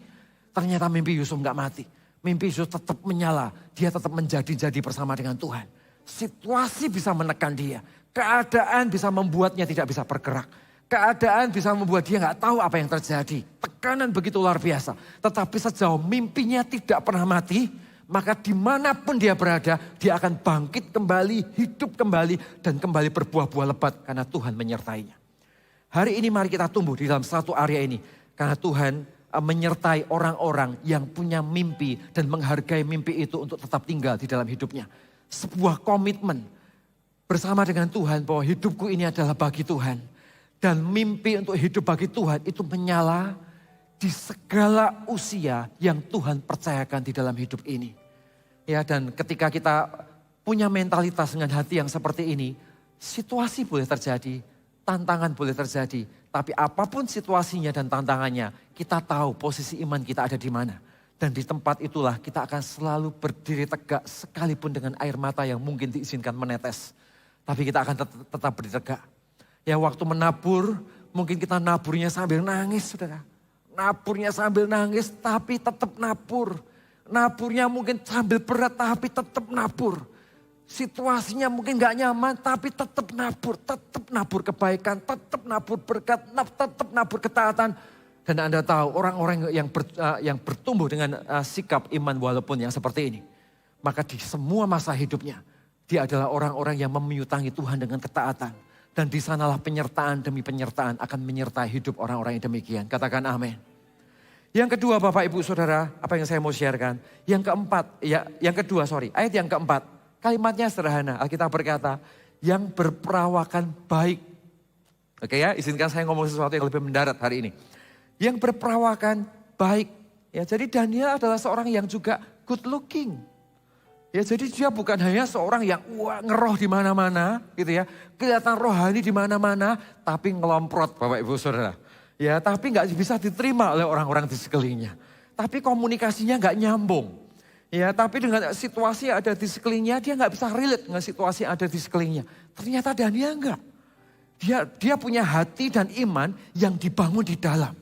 Ternyata mimpi Yusuf enggak mati. Mimpi Yusuf tetap menyala. Dia tetap menjadi-jadi bersama dengan Tuhan. Situasi bisa menekan dia. Keadaan bisa membuatnya tidak bisa bergerak. Keadaan bisa membuat dia enggak tahu apa yang terjadi. Tekanan begitu luar biasa. Tetapi sejauh mimpinya tidak pernah mati, maka dimanapun dia berada, dia akan bangkit kembali, hidup kembali, dan kembali berbuah-buah lebat karena Tuhan menyertainya. Hari ini mari kita tumbuh di dalam satu area ini. Karena Tuhan menyertai orang-orang yang punya mimpi dan menghargai mimpi itu untuk tetap tinggal di dalam hidupnya. Sebuah komitmen bersama dengan Tuhan bahwa hidupku ini adalah bagi Tuhan. Dan mimpi untuk hidup bagi Tuhan itu menyala di segala usia yang Tuhan percayakan di dalam hidup ini. Ya, dan ketika kita punya mentalitas dengan hati yang seperti ini, situasi boleh terjadi, tantangan boleh terjadi. Tapi apapun situasinya dan tantangannya, kita tahu posisi iman kita ada di mana. Dan di tempat itulah kita akan selalu berdiri tegak sekalipun dengan air mata yang mungkin diizinkan menetes. Tapi kita akan tetap berdiri tegak. Ya waktu menabur, mungkin kita naburnya sambil nangis saudara. Naburnya sambil nangis tapi tetap nabur. Naburnya mungkin sambil berat tapi tetap nabur. Situasinya mungkin gak nyaman, tapi tetap nabur kebaikan, tetap nabur berkat, tetap nabur ketaatan. Dan Anda tahu orang-orang yang bertumbuh dengan sikap iman walaupun yang seperti ini. Maka di semua masa hidupnya, dia adalah orang-orang yang meminutangi Tuhan dengan ketaatan. Dan di sanalah penyertaan demi penyertaan akan menyertai hidup orang-orang yang demikian. Katakan amin. Yang kedua Bapak Ibu Saudara, apa yang saya mau sharekan. Ayat yang keempat. Kalimatnya sederhana, Alkitab berkata, yang berperawakan baik. Oke ya, izinkan saya ngomong sesuatu yang lebih mendarat hari ini. Yang berperawakan baik. Ya, jadi Daniel adalah seorang yang juga good looking. Ya, jadi dia bukan hanya seorang yang ngeroh di mana-mana, gitu ya. Kelihatan rohani di mana-mana, tapi ngelomprot Bapak Ibu Saudara. Ya, tapi nggak bisa diterima oleh orang-orang di sekelilingnya. Tapi komunikasinya nggak nyambung. Ya, tapi dengan situasi yang ada di sekelilingnya, dia nggak bisa relate dengan situasi yang ada di sekelilingnya. Ternyata Daniel enggak. Dia punya hati dan iman yang dibangun di dalam.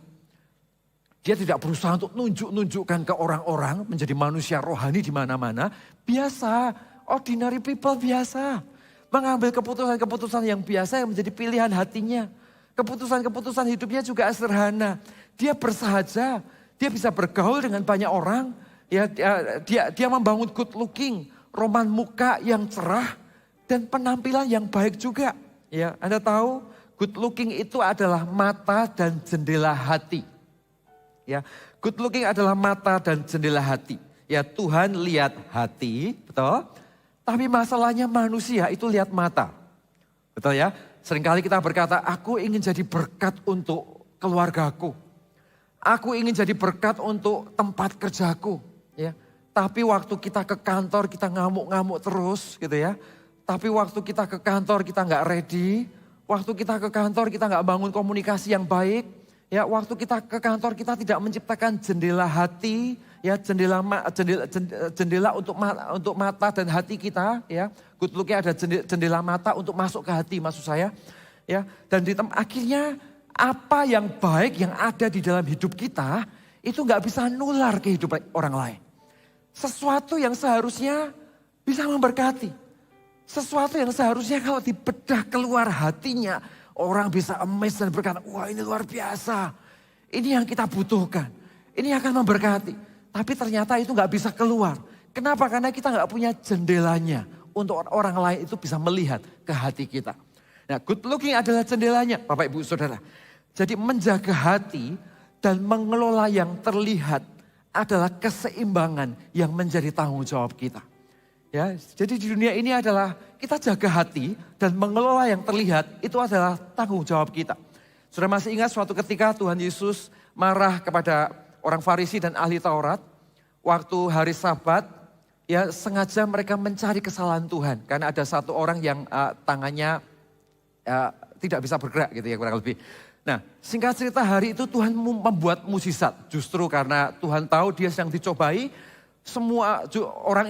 Dia tidak berusaha untuk nunjukkan ke orang-orang menjadi manusia rohani di mana-mana. Biasa, ordinary people biasa. Mengambil keputusan-keputusan yang biasa yang menjadi pilihan hatinya. Keputusan-keputusan hidupnya juga sederhana. Dia bersahaja, dia bisa bergaul dengan banyak orang. Ya, dia membangun good looking, roman muka yang cerah dan penampilan yang baik juga. Ya, Anda tahu good looking itu adalah mata dan jendela hati. Ya, good looking adalah mata dan jendela hati. Ya, Tuhan lihat hati, betul? Tapi masalahnya manusia itu lihat mata. Betul ya? Seringkali kita berkata, aku ingin jadi berkat untuk keluargaku. Aku ingin jadi berkat untuk tempat kerjaku. Ya, tapi waktu kita ke kantor kita ngamuk-ngamuk terus gitu ya. Tapi waktu kita ke kantor kita nggak ready. Waktu kita ke kantor kita nggak bangun komunikasi yang baik. Ya, waktu kita ke kantor kita tidak menciptakan jendela hati. Ya, jendela untuk mata dan hati kita. Ya, good look-nya ada jendela mata untuk masuk ke hati maksud saya. Ya, dan akhirnya apa yang baik yang ada di dalam hidup kita itu nggak bisa nular ke hidup orang lain. Sesuatu yang seharusnya bisa memberkati. Sesuatu yang seharusnya kalau dibedah keluar hatinya. Orang bisa amazed dan berkata, wah ini luar biasa. Ini yang kita butuhkan. Ini akan memberkati. Tapi ternyata itu gak bisa keluar. Kenapa? Karena kita gak punya jendelanya. Untuk orang lain itu bisa melihat ke hati kita. Nah, good looking adalah jendelanya Bapak Ibu Saudara. Jadi menjaga hati dan mengelola yang terlihat adalah keseimbangan yang menjadi tanggung jawab kita. Ya, jadi di dunia ini adalah kita jaga hati dan mengelola yang terlihat itu adalah tanggung jawab kita. Sudah masih ingat suatu ketika Tuhan Yesus marah kepada orang Farisi dan ahli Taurat. Waktu hari Sabat, ya sengaja mereka mencari kesalahan Tuhan. Karena ada satu orang yang tangannya tidak bisa bergerak gitu ya kurang lebih. Nah, singkat cerita hari itu Tuhan membuat mukjizat. Justru karena Tuhan tahu dia sedang dicobai, semua orang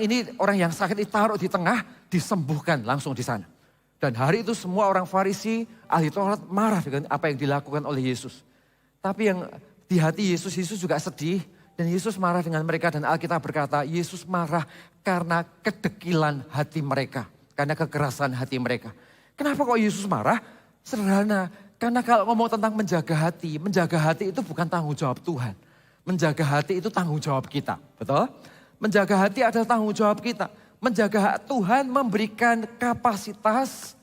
yang sakit ditaruh di tengah, disembuhkan langsung di sana. Dan hari itu semua orang Farisi, ahli Taurat marah dengan apa yang dilakukan oleh Yesus. Tapi yang di hati Yesus juga sedih. Dan Yesus marah dengan mereka dan Alkitab berkata, Yesus marah karena kedekilan hati mereka. Karena kekerasan hati mereka. Kenapa kok Yesus marah? Sederhana. Karena kalau ngomong tentang menjaga hati itu bukan tanggung jawab Tuhan. Menjaga hati itu tanggung jawab kita, betul? Menjaga hati adalah tanggung jawab kita. Menjaga Tuhan memberikan kapasitas,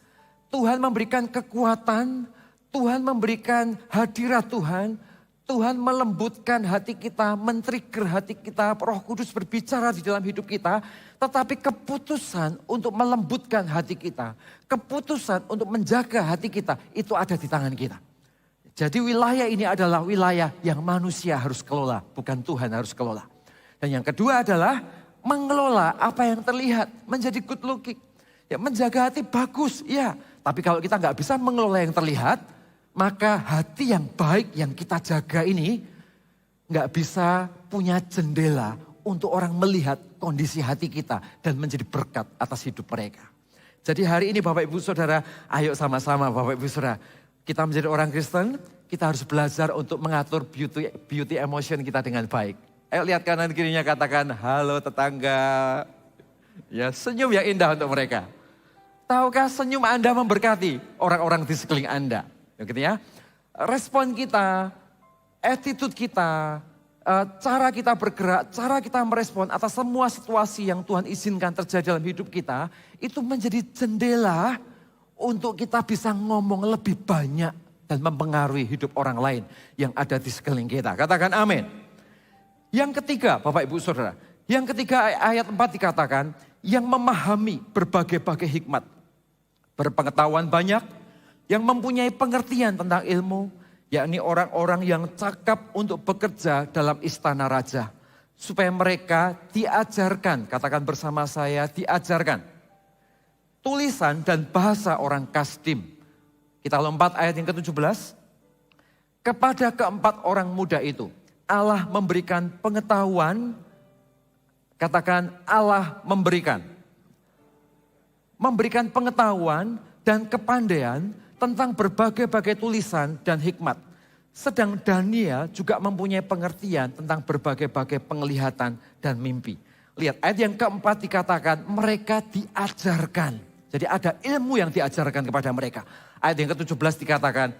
Tuhan memberikan kekuatan, Tuhan memberikan hadirat Tuhan. Tuhan melembutkan hati kita, men-trigger hati kita, Roh Kudus berbicara di dalam hidup kita. Tetapi keputusan untuk melembutkan hati kita, keputusan untuk menjaga hati kita, itu ada di tangan kita. Jadi wilayah ini adalah wilayah yang manusia harus kelola, bukan Tuhan harus kelola. Dan yang kedua adalah mengelola apa yang terlihat, menjadi good looking. Ya, menjaga hati bagus, ya. Tapi kalau kita nggak bisa mengelola yang terlihat, maka hati yang baik yang kita jaga ini nggak bisa punya jendela untuk orang melihat kondisi hati kita dan menjadi berkat atas hidup mereka. Jadi hari ini Bapak Ibu Saudara, ayo sama-sama Bapak Ibu Saudara, kita menjadi orang Kristen, kita harus belajar untuk mengatur beauty emotion kita dengan baik. Ayo lihat kanan kirinya, katakan halo tetangga. Ya, senyum yang indah untuk mereka. Tahukah senyum Anda memberkati orang-orang di sekeliling Anda? Gitu ya. Respon kita, attitude kita, cara kita bergerak, cara kita merespon atas semua situasi yang Tuhan izinkan terjadi dalam hidup kita, itu menjadi jendela untuk kita bisa ngomong lebih banyak dan mempengaruhi hidup orang lain yang ada di sekeliling kita. Katakan amin. Yang ketiga, Bapak Ibu Saudara, yang ketiga ayat 4 dikatakan, yang memahami berbagai-bagai hikmat, berpengetahuan banyak, yang mempunyai pengertian tentang ilmu, yakni orang-orang yang cakap untuk bekerja dalam istana raja. Supaya mereka diajarkan, katakan bersama saya, diajarkan. Tulisan dan bahasa orang Kasdim. Kita lompat ayat yang ke-17. Kepada keempat orang muda itu, Allah memberikan pengetahuan, katakan Allah memberikan. Memberikan pengetahuan dan kepandaian tentang berbagai-bagai tulisan dan hikmat. Sedang Daniel juga mempunyai pengertian tentang berbagai-bagai penglihatan dan mimpi. Lihat ayat yang keempat dikatakan mereka diajarkan. Jadi ada ilmu yang diajarkan kepada mereka. Ayat yang ke-17 dikatakan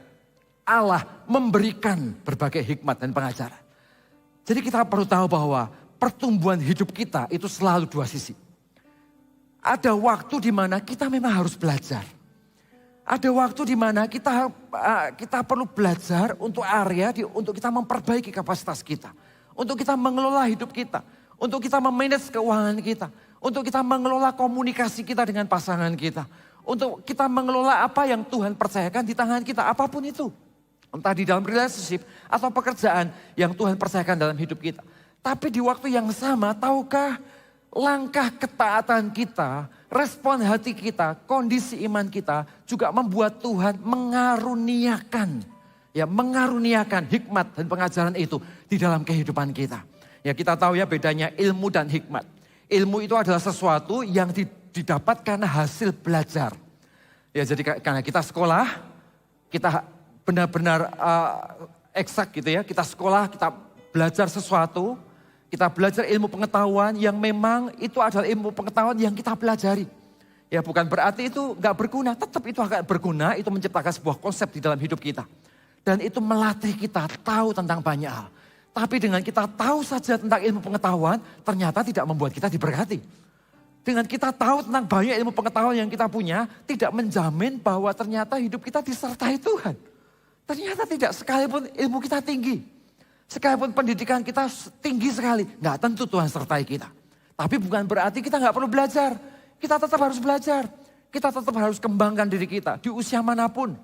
Allah memberikan berbagai hikmat dan pengajaran. Jadi kita perlu tahu bahwa pertumbuhan hidup kita itu selalu dua sisi. Ada waktu di mana kita memang harus belajar. Ada waktu di mana kita perlu belajar untuk untuk kita memperbaiki kapasitas kita. Untuk kita mengelola hidup kita. Untuk kita memanage keuangan kita. Untuk kita mengelola komunikasi kita dengan pasangan kita. Untuk kita mengelola apa yang Tuhan percayakan di tangan kita. Apapun itu. Entah di dalam relationship atau pekerjaan yang Tuhan percayakan dalam hidup kita. Tapi di waktu yang sama, tahukah langkah ketaatan kita, respon hati kita, kondisi iman kita juga membuat Tuhan mengaruniakan hikmat dan pengajaran itu di dalam kehidupan kita. Ya kita tahu ya bedanya ilmu dan hikmat. Ilmu itu adalah sesuatu yang didapat karena hasil belajar. Ya jadi karena kita sekolah, kita benar-benar eksak gitu ya. Kita sekolah, kita belajar sesuatu. Kita belajar ilmu pengetahuan yang memang itu adalah ilmu pengetahuan yang kita pelajari. Ya bukan berarti itu gak berguna, tetap itu akan berguna, itu menciptakan sebuah konsep di dalam hidup kita. Dan itu melatih kita tahu tentang banyak hal. Tapi dengan kita tahu saja tentang ilmu pengetahuan, ternyata tidak membuat kita diberkati. Dengan kita tahu tentang banyak ilmu pengetahuan yang kita punya, tidak menjamin bahwa ternyata hidup kita disertai Tuhan. Ternyata tidak, sekalipun ilmu kita tinggi. Sekalipun pendidikan kita tinggi sekali, nggak tentu Tuhan sertai kita. Tapi bukan berarti kita nggak perlu belajar. Kita tetap harus belajar. Kita tetap harus kembangkan diri kita di usia manapun.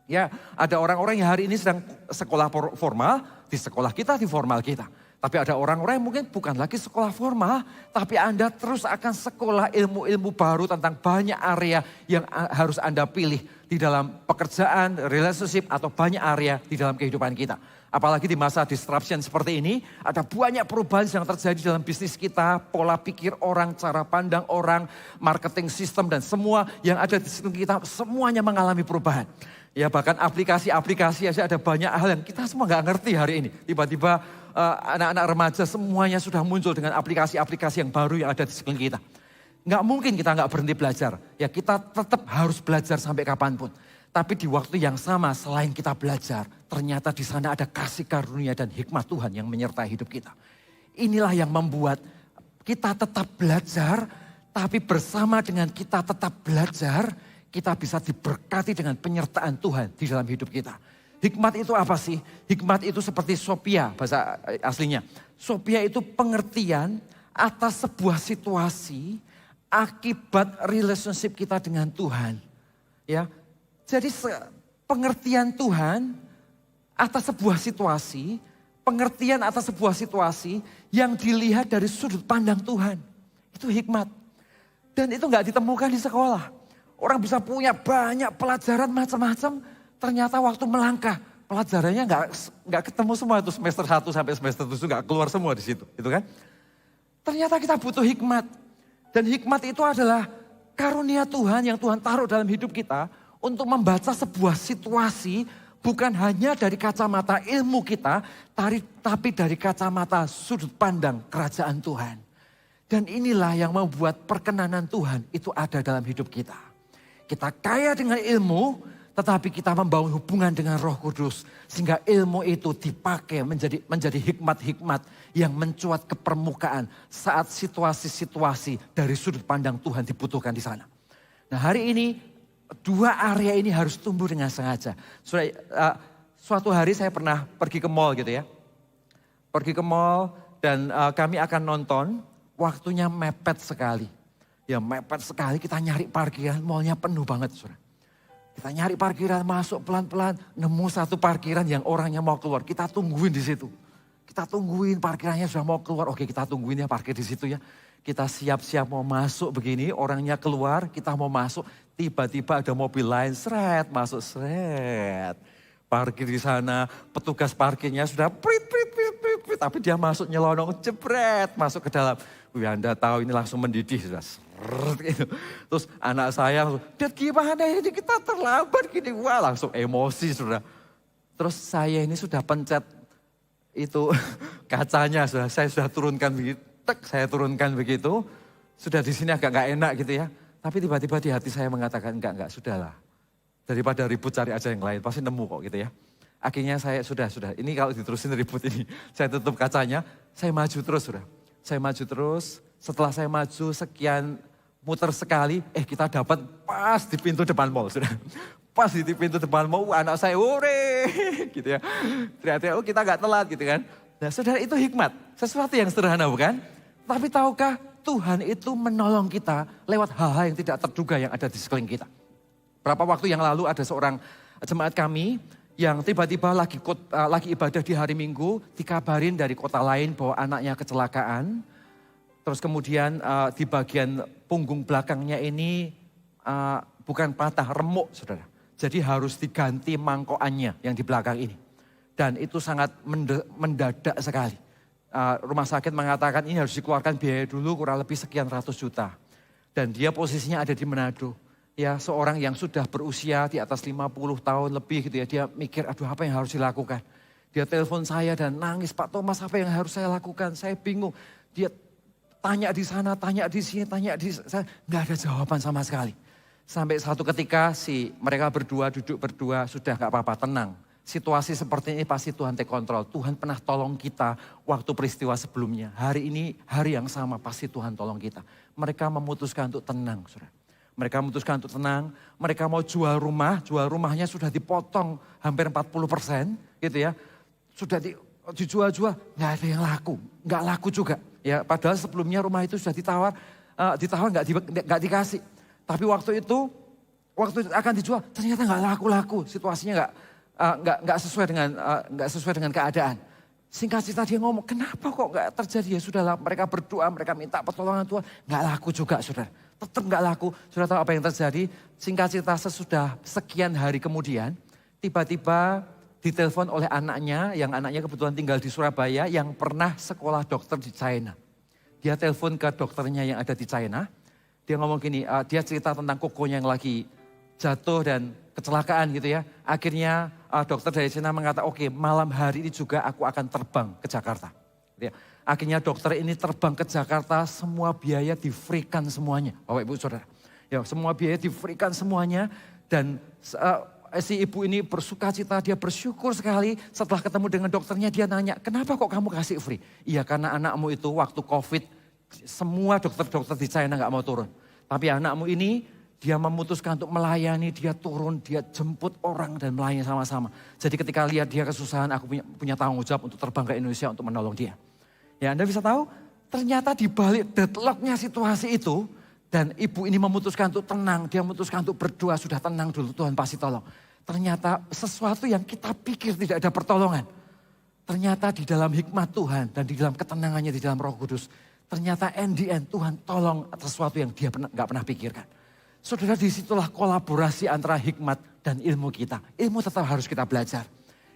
Ya, ada orang-orang yang hari ini sedang sekolah formal, di sekolah kita, di formal kita. Tapi ada orang-orang yang mungkin bukan lagi sekolah formal, tapi Anda terus akan sekolah ilmu-ilmu baru tentang banyak area yang harus Anda pilih di dalam pekerjaan, relationship, atau banyak area di dalam kehidupan kita. Apalagi di masa disruption seperti ini, ada banyak perubahan yang terjadi dalam bisnis kita, pola pikir orang, cara pandang orang, marketing system, dan semua yang ada di sekitar kita, semuanya mengalami perubahan. Ya bahkan aplikasi-aplikasi aja ada banyak hal yang kita semua nggak ngerti hari ini. Tiba-tiba anak-anak remaja semuanya sudah muncul dengan aplikasi-aplikasi yang baru yang ada di sekeliling kita. Nggak mungkin kita nggak berhenti belajar. Ya kita tetap harus belajar sampai kapanpun. Tapi di waktu yang sama selain kita belajar, ternyata di sana ada kasih karunia dan hikmat Tuhan yang menyertai hidup kita. Inilah yang membuat kita tetap belajar, tapi bersama dengan kita tetap belajar, kita bisa diberkati dengan penyertaan Tuhan di dalam hidup kita. Hikmat itu apa sih? Hikmat itu seperti Sophia bahasa aslinya. Sophia itu pengertian atas sebuah situasi akibat relationship kita dengan Tuhan. Ya. Jadi pengertian Tuhan atas sebuah situasi, pengertian atas sebuah situasi yang dilihat dari sudut pandang Tuhan. Itu hikmat. Dan itu nggak ditemukan di sekolah. Orang bisa punya banyak pelajaran macam-macam, ternyata waktu melangkah pelajarannya nggak ketemu semua itu semester 1 sampai semester 7 nggak keluar semua di situ, gitu kan? Ternyata kita butuh hikmat. Dan hikmat itu adalah karunia Tuhan yang Tuhan taruh dalam hidup kita untuk membaca sebuah situasi bukan hanya dari kacamata ilmu kita, tapi dari kacamata sudut pandang kerajaan Tuhan. Dan inilah yang membuat perkenanan Tuhan itu ada dalam hidup kita. Kita kaya dengan ilmu, tetapi kita membangun hubungan dengan Roh Kudus. Sehingga ilmu itu dipakai menjadi hikmat-hikmat yang mencuat ke permukaan saat situasi-situasi dari sudut pandang Tuhan dibutuhkan di sana. Nah, hari ini dua area ini harus tumbuh dengan sengaja. Suatu hari saya pernah pergi ke mall gitu ya. Pergi ke mall dan kami akan nonton, waktunya mepet sekali. Ya mepet sekali, kita nyari parkiran, mallnya penuh banget. Saudara. Kita nyari parkiran, masuk pelan-pelan, nemu satu parkiran yang orangnya mau keluar. Kita tungguin di situ. Kita tungguin parkirannya sudah mau keluar. Oke, kita tungguin ya parkir di situ ya. Kita siap-siap mau masuk begini, orangnya keluar, kita mau masuk. Tiba-tiba ada mobil lain, seret, masuk seret. Parkir di sana, petugas parkirnya sudah prit, tapi dia masuk nyelonong, jebret, masuk ke dalam. Wih, Anda tahu ini langsung mendidih, sudah seret gitu. Terus anak saya langsung, "Dad, gimana ini kita terlambat gini." Wah, langsung emosi sudah. Terus saya ini sudah pencet itu kacanya, saya sudah turunkan begitu, saya turunkan begitu. Sudah di sini agak gak enak gitu ya. Tapi tiba-tiba di hati saya mengatakan, enggak, sudahlah. Daripada ribut cari aja yang lain, pasti nemu kok gitu ya. Akhirnya saya sudah. Ini kalau diterusin ribut ini, saya tutup kacanya, saya maju terus sudah. Saya maju terus, setelah saya maju sekian muter sekali, kita dapat pas di pintu depan mall sudah. Pas di pintu depan mall, anak saya, "Hore!" gitu ya. Ternyata kita gak telat gitu kan. Nah saudara, itu hikmat, sesuatu yang sederhana bukan? Tapi tahukah Tuhan itu menolong kita lewat hal-hal yang tidak terduga yang ada di sekeliling kita. Berapa waktu yang lalu ada seorang jemaat kami yang tiba-tiba lagi ibadah di hari Minggu, dikabarin dari kota lain bahwa anaknya kecelakaan. Terus kemudian di bagian punggung belakangnya ini bukan patah, remuk saudara. Jadi harus diganti mangkokannya yang di belakang ini. Dan itu sangat mendadak sekali. Rumah sakit mengatakan ini harus dikeluarkan biaya dulu kurang lebih sekian ratus juta. Dan dia posisinya ada di Manado. Ya, seorang yang sudah berusia di atas 50 tahun lebih gitu ya. Dia mikir, aduh apa yang harus dilakukan. Dia telepon saya dan nangis, "Pak Thomas, apa yang harus saya lakukan? Saya bingung." Dia tanya di sana, tanya di sini, tanya di sana. Nggak ada jawaban sama sekali. Sampai satu ketika mereka berdua, duduk berdua, sudah gak apa-apa, tenang. Situasi seperti ini pasti Tuhan take control. Tuhan pernah tolong kita waktu peristiwa sebelumnya. Hari ini, hari yang sama pasti Tuhan tolong kita. Mereka memutuskan untuk tenang, saudara. Mereka memutuskan untuk tenang, mereka mau jual rumahnya sudah dipotong hampir 40% gitu ya. Sudah dijual-jual, nggak ada yang laku, nggak laku juga. Ya, padahal sebelumnya rumah itu sudah ditawar nggak dikasih. Tapi waktu itu akan dijual, ternyata nggak laku-laku, situasinya nggak sesuai dengan keadaan. Singkat cerita dia ngomong, "Kenapa kok nggak terjadi?" Ya sudahlah, mereka berdoa, mereka minta pertolongan Tuhan, nggak laku juga saudara. Tetap nggak laku. Sudah tahu apa yang terjadi? Singkat cerita sesudah sekian hari kemudian, tiba-tiba ditelepon oleh anaknya, yang anaknya kebetulan tinggal di Surabaya, yang pernah sekolah dokter di China. Dia telepon ke dokternya yang ada di China. Dia ngomong gini, dia cerita tentang kokonya yang lagi jatuh dan kecelakaan gitu ya. Akhirnya dokter dari China mengatakan, "Oke, malam hari ini juga aku akan terbang ke Jakarta." Gitu ya. Akhirnya dokter ini terbang ke Jakarta, semua biaya di-free-kan semuanya. Bapak Ibu Saudara. Ya, semua biaya di-free-kan semuanya. Dan si ibu ini bersuka cita, dia bersyukur sekali. Setelah ketemu dengan dokternya, dia nanya, "Kenapa kok kamu kasih free?" "Iya, karena anakmu itu waktu COVID, semua dokter-dokter di China gak mau turun. Tapi anakmu ini, dia memutuskan untuk melayani, dia turun, dia jemput orang dan melayani sama-sama. Jadi ketika lihat dia kesusahan, aku punya tanggung jawab untuk terbang ke Indonesia untuk menolong dia." Ya, Anda bisa tahu, ternyata di balik deadlocknya situasi itu, dan ibu ini memutuskan untuk tenang, dia memutuskan untuk berdoa, sudah tenang dulu, Tuhan pasti tolong. Ternyata sesuatu yang kita pikir tidak ada pertolongan. Ternyata di dalam hikmat Tuhan dan di dalam ketenangannya di dalam Roh Kudus, ternyata end Tuhan tolong sesuatu yang dia gak pernah pikirkan. Saudara, disitulah kolaborasi antara hikmat dan ilmu kita. Ilmu tetap harus kita belajar.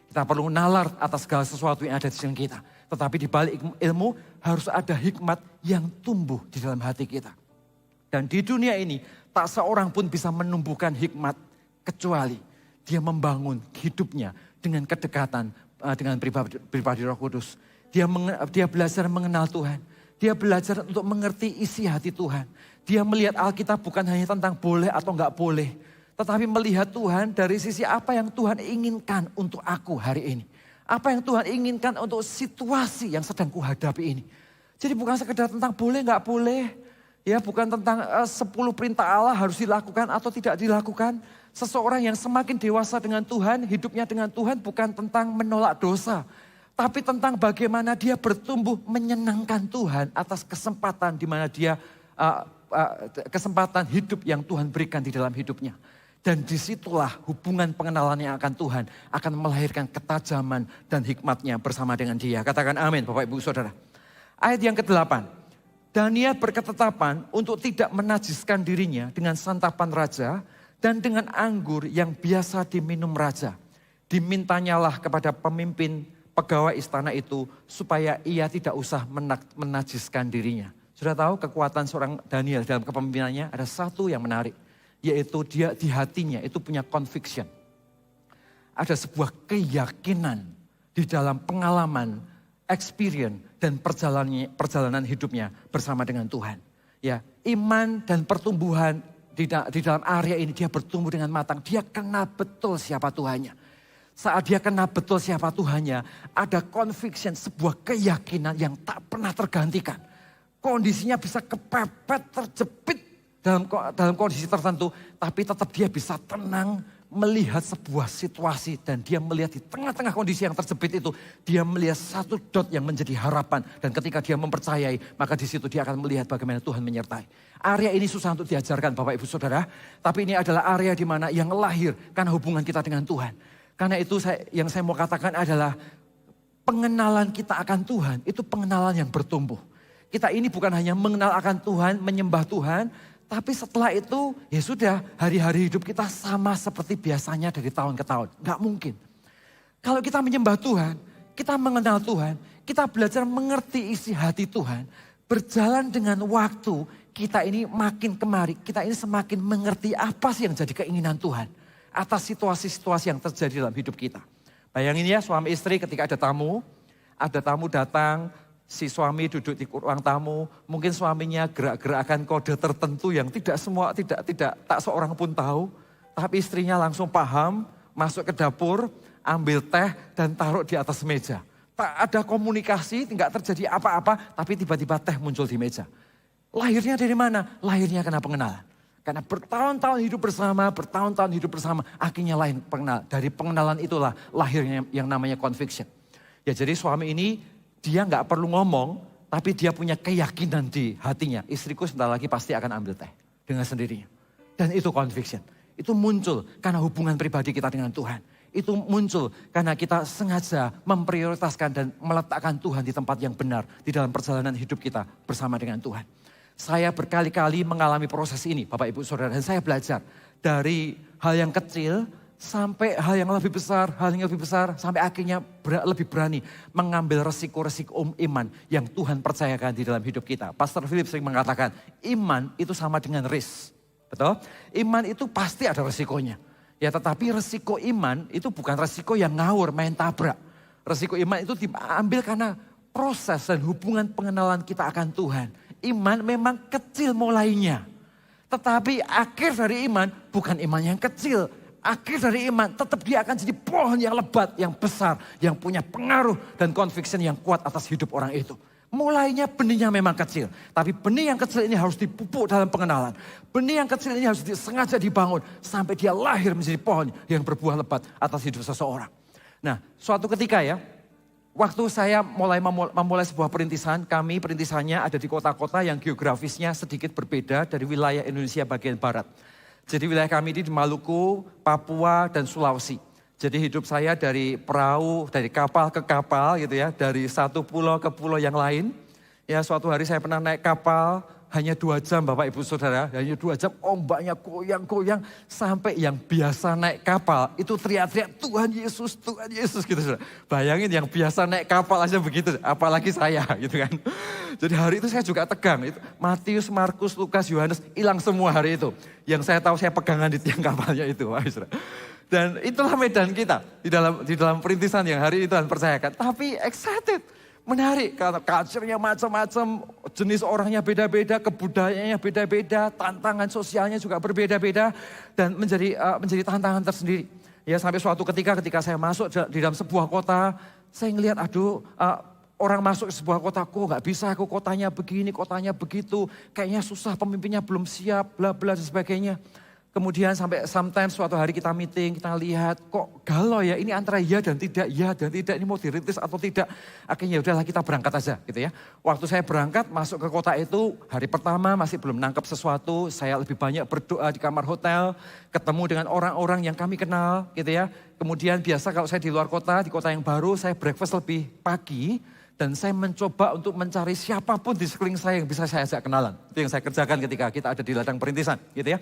Kita perlu nalar atas segala sesuatu yang ada di sekeliling kita. Tetapi di balik ilmu harus ada hikmat yang tumbuh di dalam hati kita. Dan di dunia ini tak seorang pun bisa menumbuhkan hikmat kecuali dia membangun hidupnya dengan kedekatan dengan pribadi Roh Kudus. Dia belajar mengenal Tuhan. Dia belajar untuk mengerti isi hati Tuhan. Dia melihat Alkitab bukan hanya tentang boleh atau enggak boleh. Tetapi melihat Tuhan dari sisi apa yang Tuhan inginkan untuk aku hari ini. Apa yang Tuhan inginkan untuk situasi yang sedang kuhadapi ini. Jadi bukan sekedar tentang boleh enggak boleh. Ya, bukan tentang 10 perintah Allah harus dilakukan atau tidak dilakukan. Seseorang yang semakin dewasa dengan Tuhan, hidupnya dengan Tuhan bukan tentang menolak dosa. Tapi tentang bagaimana dia bertumbuh menyenangkan Tuhan atas kesempatan di mana dia, kesempatan hidup yang Tuhan berikan di dalam hidupnya. Dan disitulah hubungan pengenalannya akan Tuhan akan melahirkan ketajaman dan hikmatnya bersama dengan dia. Katakan amin Bapak Ibu Saudara. Ayat yang ke-8. Dan ia berketetapan untuk tidak menajiskan dirinya dengan santapan raja dan dengan anggur yang biasa diminum raja. Dimintanyalah kepada pemimpin pegawai istana itu supaya ia tidak usah menajiskan dirinya. Sudah tahu kekuatan seorang Daniel dalam kepemimpinannya ada satu yang menarik. Yaitu dia di hatinya itu punya conviction. Ada sebuah keyakinan di dalam pengalaman, experience dan perjalanan hidupnya bersama dengan Tuhan. Ya, iman dan pertumbuhan di dalam area ini dia bertumbuh dengan matang. Dia kenal betul siapa Tuhannya. Saat dia kenal betul siapa Tuhannya, ada conviction, sebuah keyakinan yang tak pernah tergantikan. Kondisinya bisa kepepet, terjepit dalam kondisi tertentu, tapi tetap dia bisa tenang, melihat sebuah situasi dan dia melihat di tengah-tengah kondisi yang terjepit itu, dia melihat satu dot yang menjadi harapan dan ketika dia mempercayai, maka di situ dia akan melihat bagaimana Tuhan menyertai. Area ini susah untuk diajarkan Bapak Ibu Saudara, tapi ini adalah area di mana yang lahir karena hubungan kita dengan Tuhan. Karena itu yang saya mau katakan adalah pengenalan kita akan Tuhan itu pengenalan yang bertumbuh. Kita ini bukan hanya mengenal akan Tuhan, menyembah Tuhan, tapi setelah itu ya sudah hari-hari hidup kita sama seperti biasanya dari tahun ke tahun. Gak mungkin. Kalau kita menyembah Tuhan, kita mengenal Tuhan, kita belajar mengerti isi hati Tuhan. Berjalan dengan waktu, kita ini makin kemari, kita ini semakin mengerti apa sih yang jadi keinginan Tuhan. Atas situasi-situasi yang terjadi dalam hidup kita. Bayangin ya suami istri ketika ada tamu datang, si suami duduk di ruang tamu, mungkin suaminya gerak-gerakan kode tertentu yang tidak tak seorang pun tahu, tapi istrinya langsung paham, masuk ke dapur, ambil teh dan taruh di atas meja. Tak ada komunikasi, tidak terjadi apa-apa, tapi tiba-tiba teh muncul di meja. Lahirnya dari mana? Lahirnya karena pengenalan. Karena bertahun-tahun hidup bersama, akhirnya lahir pengenalan. Dari pengenalan itulah lahirnya yang namanya conviction. Ya jadi suami ini dia nggak perlu ngomong, tapi dia punya keyakinan di hatinya. Istriku sebentar lagi pasti akan ambil teh dengan sendirinya. Dan itu conviction. Itu muncul karena hubungan pribadi kita dengan Tuhan. Itu muncul karena kita sengaja memprioritaskan dan meletakkan Tuhan di tempat yang benar. Di dalam perjalanan hidup kita bersama dengan Tuhan. Saya berkali-kali mengalami proses ini Bapak Ibu Saudara. Dan saya belajar dari hal yang kecil sampai hal yang lebih besar, sampai akhirnya lebih berani mengambil resiko-resiko iman yang Tuhan percayakan di dalam hidup kita. Pastor Philip sering mengatakan, iman itu sama dengan risk. Betul? Iman itu pasti ada resikonya. Ya tetapi resiko iman itu bukan resiko yang ngawur, main tabrak. Resiko iman itu diambil karena proses dan hubungan pengenalan kita akan Tuhan. Iman memang kecil mulainya. Tetapi akhir dari iman bukan iman yang kecil. Akhir dari iman tetap dia akan jadi pohon yang lebat, yang besar, yang punya pengaruh dan conviction yang kuat atas hidup orang itu. Mulainya benihnya memang kecil, tapi benih yang kecil ini harus dipupuk dalam pengenalan. Benih yang kecil ini harus sengaja dibangun sampai dia lahir menjadi pohon yang berbuah lebat atas hidup seseorang. Nah, suatu ketika ya, waktu saya memulai sebuah perintisan, perintisannya ada di kota-kota yang geografisnya sedikit berbeda dari wilayah Indonesia bagian barat. Jadi wilayah kami ini di Maluku, Papua, dan Sulawesi. Jadi hidup saya dari perahu, dari kapal ke kapal gitu ya. Dari satu pulau ke pulau yang lain. Ya suatu hari saya pernah naik kapal, hanya 2 jam Bapak Ibu Saudara. Hanya 2 jam ombaknya goyang-goyang. Sampai yang biasa naik kapal itu teriak-teriak Tuhan Yesus gitu. Saudara. Bayangin yang biasa naik kapal aja begitu. Apalagi saya gitu kan. Jadi hari itu saya juga tegang. Matius, Markus, Lukas, Yohanes hilang semua hari itu. Yang saya tahu saya pegangan di tiang kapalnya itu. Dan itulah medan kita di dalam perintisan yang hari itu Tuhan percayakan. Tapi excited. Menarik, karena culture-nya macam-macam, jenis orangnya beda-beda, kebudayaannya beda-beda, tantangan sosialnya juga berbeda-beda, dan menjadi tantangan tersendiri. Ya sampai suatu ketika saya masuk di dalam sebuah kota, saya ngelihat orang masuk ke sebuah kota, kok nggak bisa, kok kotanya begini, kotanya begitu, kayaknya susah, pemimpinnya belum siap, bla bla dan sebagainya. Kemudian sampai sometimes suatu hari kita meeting, kita lihat kok galau ya, ini antara ya dan tidak, ini mau dirintis atau tidak. Akhirnya ya udahlah kita berangkat aja gitu ya. Waktu saya berangkat masuk ke kota itu, hari pertama masih belum nangkep sesuatu, saya lebih banyak berdoa di kamar hotel, ketemu dengan orang-orang yang kami kenal gitu ya. Kemudian biasa kalau saya di luar kota, di kota yang baru, saya breakfast lebih pagi. Dan saya mencoba untuk mencari siapapun di sekeliling saya yang bisa saya ajak kenalan. Itu yang saya kerjakan ketika kita ada di ladang perintisan gitu ya.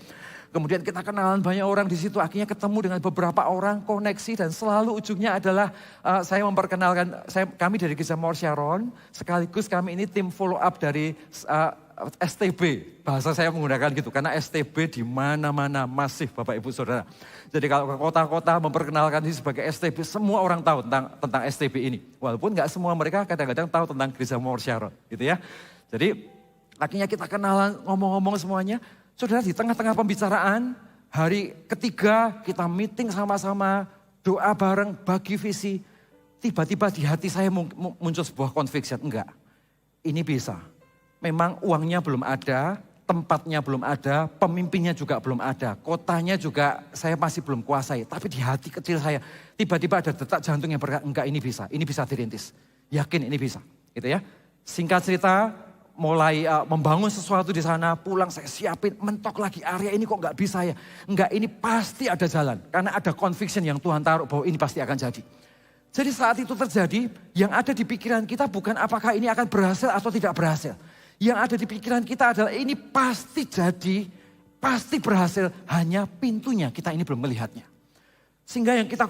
Kemudian kita kenalan banyak orang di situ, akhirnya ketemu dengan beberapa orang, koneksi, dan selalu ujungnya adalah saya memperkenalkan, kami dari Gereja Mawar Syaron, sekaligus kami ini tim follow up dari STB, bahasa saya menggunakan gitu, karena STB di mana-mana masif Bapak Ibu Saudara. Jadi kalau ke kota-kota memperkenalkan diri sebagai STB, semua orang tahu tentang STB ini. Walaupun nggak semua mereka kadang-kadang tahu tentang Gereja Mawar Syaron gitu ya. Jadi akhirnya kita kenalan, ngomong-ngomong semuanya. Saudara, di tengah-tengah pembicaraan, hari ketiga kita meeting sama-sama, doa bareng, bagi visi. Tiba-tiba di hati saya muncul sebuah conviction, enggak, ini bisa. Memang uangnya belum ada, tempatnya belum ada, pemimpinnya juga belum ada, kotanya juga saya masih belum kuasai. Tapi di hati kecil saya, tiba-tiba ada detak jantung yang berkata, enggak, ini bisa dirintis. Yakin ini bisa, gitu ya. Singkat cerita, mulai membangun sesuatu di sana, pulang saya siapin, mentok lagi area ini kok nggak bisa ya. Enggak, ini pasti ada jalan. Karena ada conviction yang Tuhan taruh bahwa ini pasti akan jadi. Jadi saat itu terjadi, yang ada di pikiran kita bukan apakah ini akan berhasil atau tidak berhasil. Yang ada di pikiran kita adalah ini pasti jadi, pasti berhasil, hanya pintunya kita ini belum melihatnya. Sehingga yang kita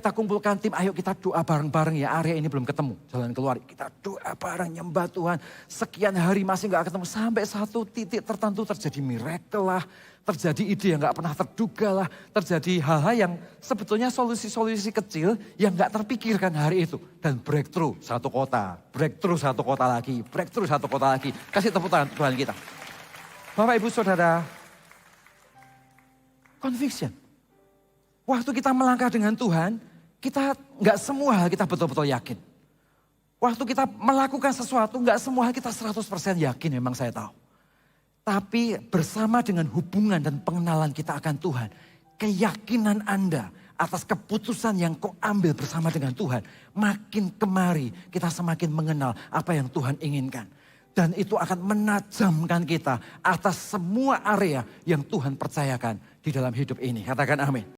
kumpulkan tim, ayo kita doa bareng-bareng ya, area ini belum ketemu jalan keluar. Kita doa bareng, nyembah Tuhan, sekian hari masih gak ketemu. Sampai satu titik tertentu terjadi miracle lah, terjadi ide yang gak pernah terduga lah, terjadi hal-hal yang sebetulnya solusi-solusi kecil yang gak terpikirkan hari itu. Dan breakthrough satu kota, breakthrough satu kota lagi, breakthrough satu kota lagi. Kasih tepuk tangan Tuhan kita. Bapak Ibu Saudara, conviction. Waktu kita melangkah dengan Tuhan, kita nggak semua hal kita betul-betul yakin. Waktu kita melakukan sesuatu, nggak semua hal kita 100% yakin, memang saya tahu. Tapi bersama dengan hubungan dan pengenalan kita akan Tuhan, keyakinan Anda atas keputusan yang kau ambil bersama dengan Tuhan, makin kemari kita semakin mengenal apa yang Tuhan inginkan. Dan itu akan menajamkan kita atas semua area yang Tuhan percayakan di dalam hidup ini. Katakan amin.